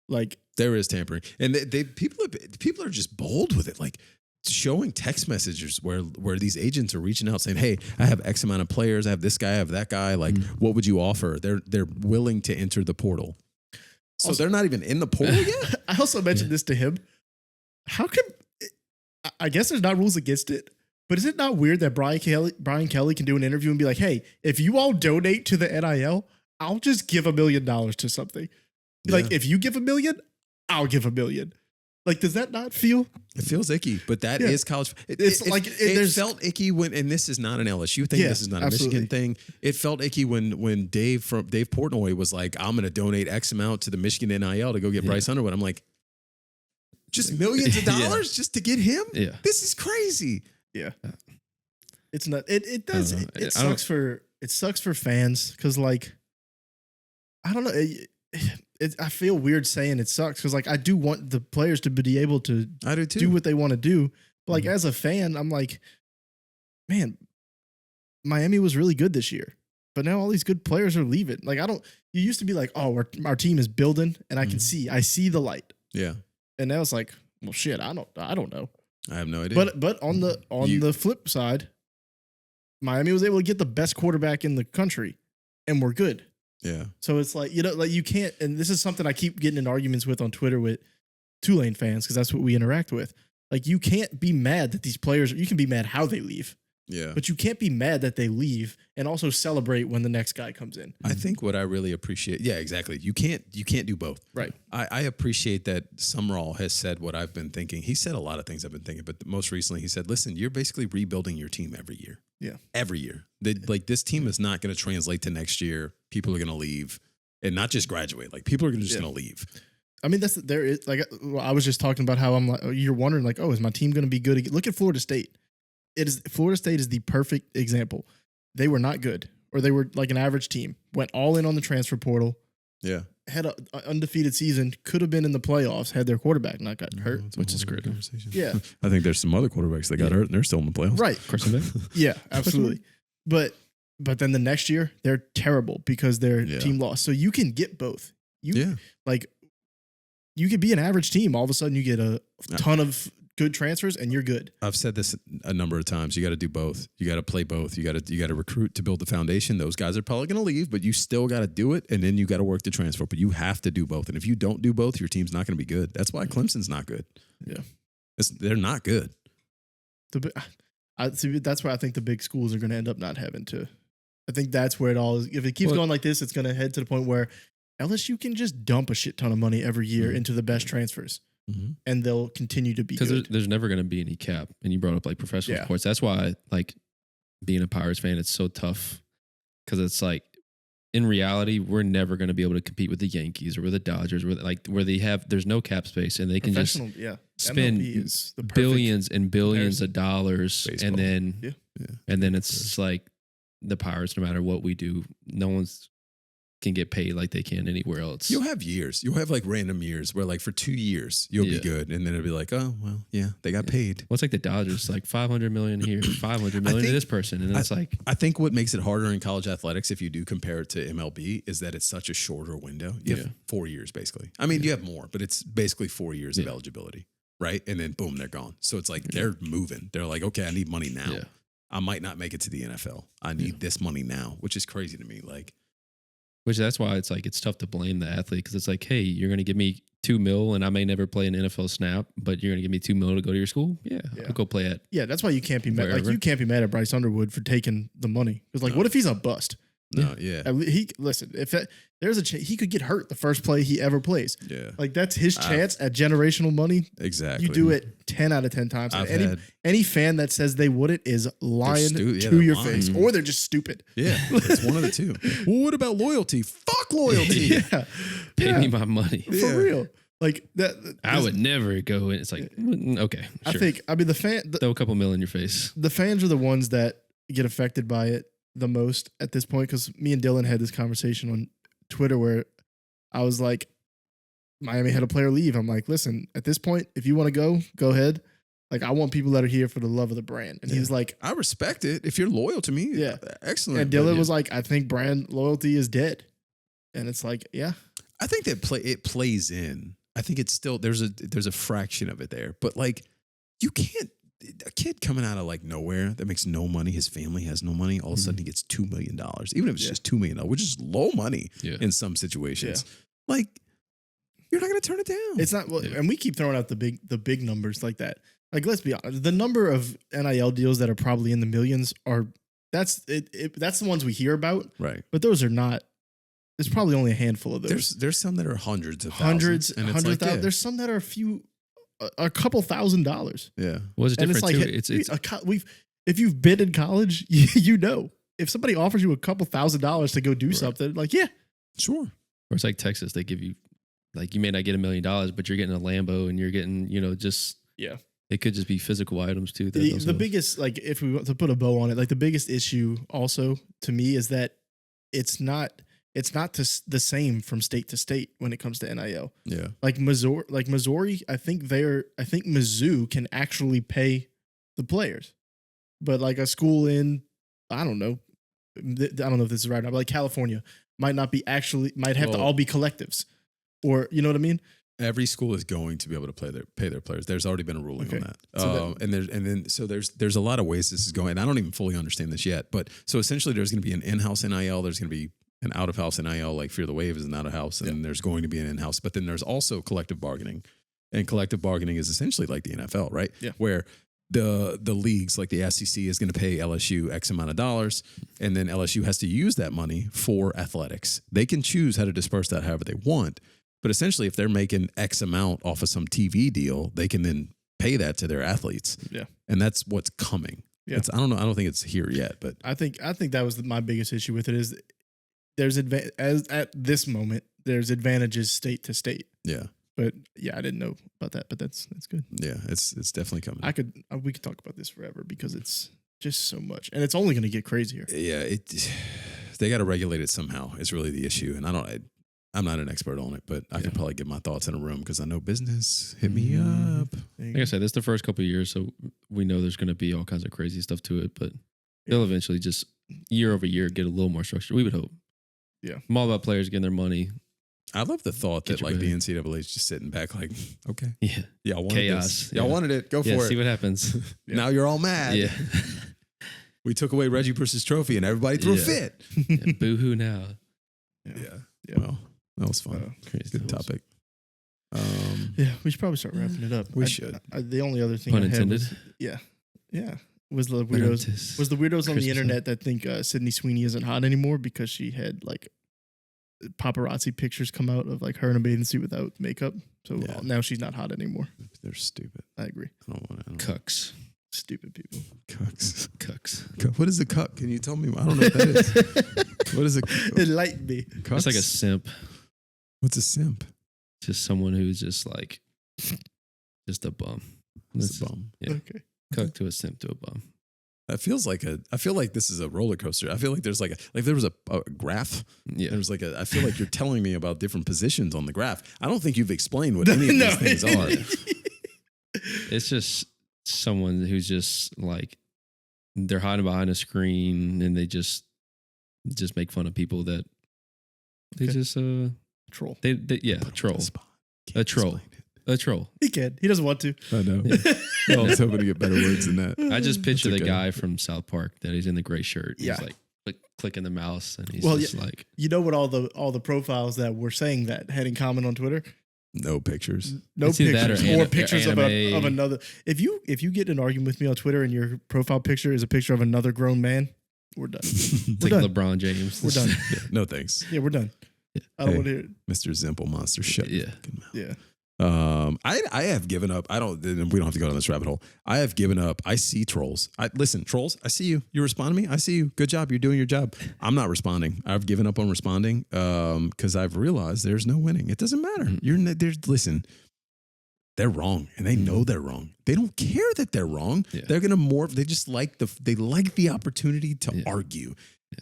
Like, There is tampering, and people are just bold with it, like showing text messages where these agents are reaching out saying, "Hey, I have X amount of players. I have this guy. I have that guy. Like, what would you offer?" They're willing to enter the portal, so Also- they're not even in the portal yet. I also mentioned this to him. How come? I guess there's not rules against it, but is it not weird that Brian Kelly can do an interview and be like, "Hey, if you all donate to the NIL, I'll just give $1 million to something. Like, Yeah. if you give $1 million, I'll give $1 million." Like, does that not feel? It feels icky, but that Yeah. is college. It's like, it there's- felt icky when, and this is not an LSU thing. Yeah, This is not a absolutely. Michigan thing. It felt icky when Dave Portnoy was like, "I'm going to donate X amount to the Michigan NIL to go get Yeah. Bryce Underwood." I'm like, just millions of Yeah. dollars just to get him? Yeah. This is crazy. Yeah, it's not. It does. I don't know. It I don't- sucks for fans because, like, I don't know. I feel weird saying it sucks because, like, I do want the players to be able to I do too. do what they want to do. But like Mhm. as a fan, I'm like, man, Miami was really good this year, but now all these good players are leaving. Like I don't. You used to be like, oh, our team is building, and I can Mhm. I see the light, Yeah, and now it's like, well, shit, I don't know. I have no idea. But on the flip side, Miami was able to get the best quarterback in the country, and we're good. yeah, So it's like, like you can't, and this is something I keep getting in arguments with on Twitter with Tulane fans because that's what we interact with. Like you can't be mad that these players, you can be mad how they leave, yeah. but you can't be mad that they leave and also celebrate when the next guy comes in. I think what I really appreciate, yeah, exactly. You can't do both. Right. I appreciate that Sumrall has said what I've been thinking. He said a lot of things I've been thinking, but most recently he said, listen, you're basically rebuilding your team every year. Yeah. Every year. Like this team is not going to translate to next year. People are going to leave and not just graduate. Like people are just Yeah. going to leave. I mean, there is like, I was just talking about how I'm like, you're wondering like, oh, is my team going to be good again? Look at Florida State. Florida State is the perfect example. They were not good, or they were like an average team, went all in on the transfer portal, Yeah. had an undefeated season, could have been in the playoffs had their quarterback not gotten hurt. It's a which is whole great. conversation. Yeah. I think there's some other quarterbacks that got hurt and they're still in the playoffs. Right. Carson Beck? Yeah, absolutely. But then the next year they're terrible because their Yeah. team lost. So you can get both. Yeah. Like you could be an average team. All of a sudden you get a ton of good transfers and you're good. I've said this a number of times. You got to do both. You got to play both. You got to recruit to build the foundation. Those guys are probably going to leave, but you still got to do it, and then you got to work the transfer. But you have to do both. And if you don't do both, your team's not going to be good. That's why Clemson's not good. Yeah. They're not good. I see. That's where I think the big schools are going to end up not having to. I think that's where it all is. If it keeps going like this, it's going to head to the point where LSU can just dump a shit ton of money every year Mhm. into the best transfers, Mhm. and they'll continue to be Because good. there's never going to be any cap. And you brought up like professional Yeah. sports. That's why, like, being a Pirates fan, it's so tough. Because it's like, in reality, we're never going to be able to compete with the Yankees or with the Dodgers, where they have, there's no cap space and they can just Professional, yeah. spend MLB is the perfect- billions and billions comparison. of dollars. Baseball. And then, Yeah. Yeah. and then it's just like the Pirates, no matter what we do, no one's can get paid like they can anywhere else. You'll have years. You'll have like random years where like for 2 years you'll be Yeah. good, and then it'll be like, oh well, yeah, they got paid. Well, it's like the Dodgers, like 500 million here, 500 million to think- this person, and it's like, I think what makes it harder in college athletics, if you do compare it to MLB, is that it's such a shorter window. You have Yeah. 4 years basically. I mean, you have more, but it's basically 4 years of Yeah. eligibility, right? And then boom, they're gone. So it's like they're moving. They're like, okay, I need money now. Yeah. I might not make it to the NFL. I need this money now, which is crazy to me. Like, Which that's why it's like it's tough to blame the athlete because it's like, hey, you're going to give me $2 million and I may never play an NFL snap, but you're going to give me $2 million to go to your school. Yeah, I'll go play at. Yeah, that's why you can't be mad. Like wherever. you can't be mad at Bryce Underwood for taking the money. Because like, what if he's a bust? No, yeah. He listen. If that, there's a he could get hurt the first play he ever plays. Yeah. Like that's his chance at generational money. Exactly. You do it 10 out of 10 times. I've And any fan that says they wouldn't is lying to your face, or they're just stupid. Yeah, it's one of the two. Well, what about loyalty? Fuck loyalty. Yeah, Pay me my money. for real. Like that. I would never go in. It's like, okay, sure. I mean, throw a couple million in your face. The fans are the ones that get affected by it the most at this point. Because me and Dylan had this conversation on Twitter where I was like, Miami had a player leave. I'm like, listen, at this point, if you want to go ahead. Like, I want people that are here for the love of the brand. And he was like, I respect it. If you're loyal to me, yeah, excellent. And Dylan was like, I think brand loyalty is dead. And it's like, yeah. I think that it plays in. I think it's still there's a fraction of it there. But like, you can't, a kid coming out of like nowhere that makes no money, his family has no money, all of a sudden he gets $2 million, even if it's just $2 million, which is low money in some situations. Yeah. Like, you're not going to turn it down. It's not, and we keep throwing out the big numbers like that. Like, let's be honest, the number of NIL deals that are probably in the millions that's the ones we hear about. Right. But those are not, there's probably only a handful of those. There's some that are hundreds of thousands. And it's like, There's some that are a couple $1,000s. Yeah. Well, it's different like, too. If you've been in college, you know, if somebody offers you a couple $1,000s to go do something, like, yeah. Sure. Or it's like Texas, they give you, like, you may not get $1 million, but you're getting a Lambo and you're getting, just. Yeah. It could just be physical items too. The biggest, like, if we want to put a bow on it, like the biggest issue also to me is that it's not the same from state to state when it comes to NIL. Yeah. Like Missouri, I think Mizzou can actually pay the players, but like a school in, I don't know if this is right now, but like California might have to all be collectives, or you know what I mean? Every school is going to be able to pay their players. There's already been a ruling on that. So there's a lot of ways this is going. And I don't even fully understand this yet. But so essentially there's going to be an in-house NIL. There's going to be an out-of-house NIL, like Fear the Wave is an out-of-house. And there's going to be an in-house. But then there's also collective bargaining. And collective bargaining is essentially like the NFL, right? Yeah. Where the leagues, like the SEC, is going to pay LSU X amount of dollars. And then LSU has to use that money for athletics. They can choose how to disperse that however they want. But essentially, if they're making X amount off of some TV deal, they can then pay that to their athletes. Yeah. And that's what's coming. Yeah. I don't know. I don't think it's here yet, but I think that was my biggest issue with it is at this moment, there's advantages state to state. Yeah. But yeah, I didn't know about that, but that's good. Yeah, it's definitely coming. We could talk about this forever because it's just so much, and it's only going to get crazier. Yeah, they got to regulate it somehow. Is really the issue, and I'm not an expert on it, but I could probably give my thoughts in a room because I know business. Hit me up. Like I said, this is the first couple of years, so we know there's going to be all kinds of crazy stuff to it, but they'll eventually just year over year get a little more structure. We would hope. Yeah, I'm all about players getting their money. I love the thought that like the NCAA is just sitting back, like, okay, y'all wanted chaos, this. Y'all wanted it, go for it. See what happens. Now you're all mad. Yeah, we took away Reggie Bush's trophy, and everybody threw a fit. Boo-hoo now. Yeah. Well. That was fun. Crazy. Good topic. Yeah, we should probably start wrapping it up. We should. The only other thing Pun I had intended. was the weirdos. Was the weirdos on the internet that think Sydney Sweeney isn't hot anymore because she had like paparazzi pictures come out of like her in a bathing suit without makeup. So now she's not hot anymore. They're stupid. I agree. I don't want to. Cucks. Stupid people. Cucks. What is a cuck? Can you tell me? I don't know what that is. What is a Enlighten me. Cucks? It's like a simp. What's a simp? Just someone who's just like, just a bum. What's a bum? Yeah. Okay. Cuck to a simp to a bum. That feels like I feel like this is a roller coaster. I feel like there's like there was a graph. Yeah. There's like I feel like you're telling me about different positions on the graph. I don't think you've explained what any of these things are. It's just someone who's just like, they're hiding behind a screen and they just make fun of people that they just troll. They troll. A troll. A troll. He can. He doesn't want to. I know. Yeah. I was hoping to get better words than that. I just picture That's the okay. guy from South Park that is in the gray shirt. Yeah. He's like, clicking the mouse, and he's Well, just like, You know what? All the profiles that were saying that had in common on Twitter. No pictures. No It's either that or pictures or pictures of anime. another. If you get in an argument with me on Twitter and your profile picture is a picture of another grown man, we're done. it's We're like done. LeBron James. We're done. Yeah, no thanks. Yeah, we're done. I don't Hey. want to hear it. Mr. Zimple Monster, shut your Yeah. fucking mouth. Yeah. I have given up. We don't have to go down this rabbit hole. I have given up. I see trolls. Listen, trolls, I see you. You respond to me. I see you. Good job. You're doing your job. I'm not responding. I've given up on responding because I've realized there's no winning. It doesn't matter. Listen, they're wrong and they know they're wrong. They don't care that they're wrong. Yeah. They're going to morph. They just like the opportunity to argue.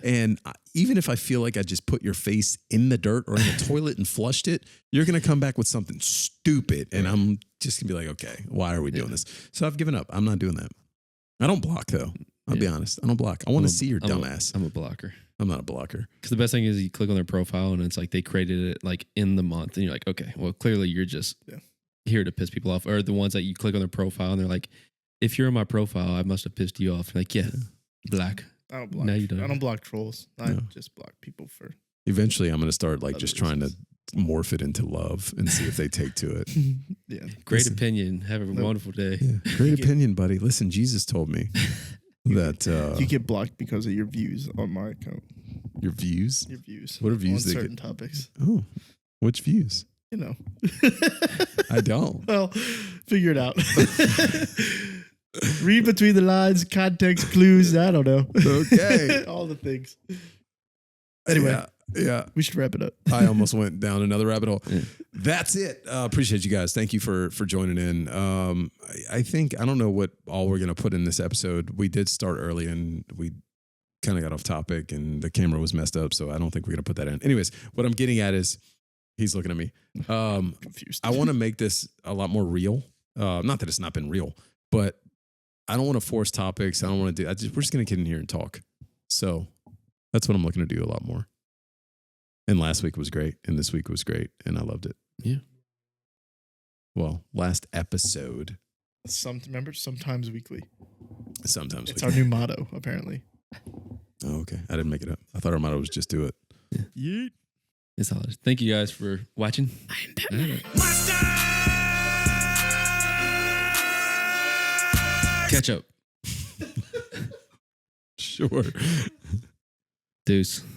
And even if I feel like I just put your face in the dirt or in the toilet and flushed it, you're going to come back with something stupid. And I'm just going to be like, okay, why are we doing this? So I've given up. I'm not doing that. I don't block though. I'll be honest. I don't block. I want to see your dumbass. I'm a blocker. I'm not a blocker. Because the best thing is you click on their profile and it's like they created it like in the month. And you're like, okay, well, clearly you're just here to piss people off. Or the ones that you click on their profile and they're like, if you're in my profile, I must have pissed you off. Like, yeah, black. I don't block. No, you don't. I don't block trolls. I No. just block people for. Eventually, I'm going to start like Other just trying to reasons. morph it into love and see if they take to it. Yeah. Great Listen. opinion. Have a wonderful day. Yeah. Great opinion, buddy. Listen, Jesus told me that You get blocked because of your views on my account. your views. Your views. What are views on they certain get? topics? Oh, which views? You know. I don't. Well, figure it out. Read between the lines, context clues. I don't know. Okay. All the things. Anyway, Yeah. we should wrap it up. I almost went down another rabbit hole. Yeah. That's it. Appreciate you guys. Thank you for joining in. I think I don't know what all we're gonna put in this episode. We did start early and we kind of got off topic and the camera was messed up, so I don't think we're gonna put that in. Anyways, what I'm getting at is he's looking at me. Confused. I want to make this a lot more real. Not that it's not been real, but I don't want to force topics. I don't want to do. We're just gonna get in here and talk. So that's what I'm looking to do a lot more. And last week was great, and this week was great, and I loved it. Yeah. Well, last episode, Remember, sometimes weekly. sometimes It's we our new motto, apparently. Oh, okay. I didn't make it up. I thought our motto was just do it. Yeet. It's all. Thank you guys for watching. Catch up. Sure. Deuce.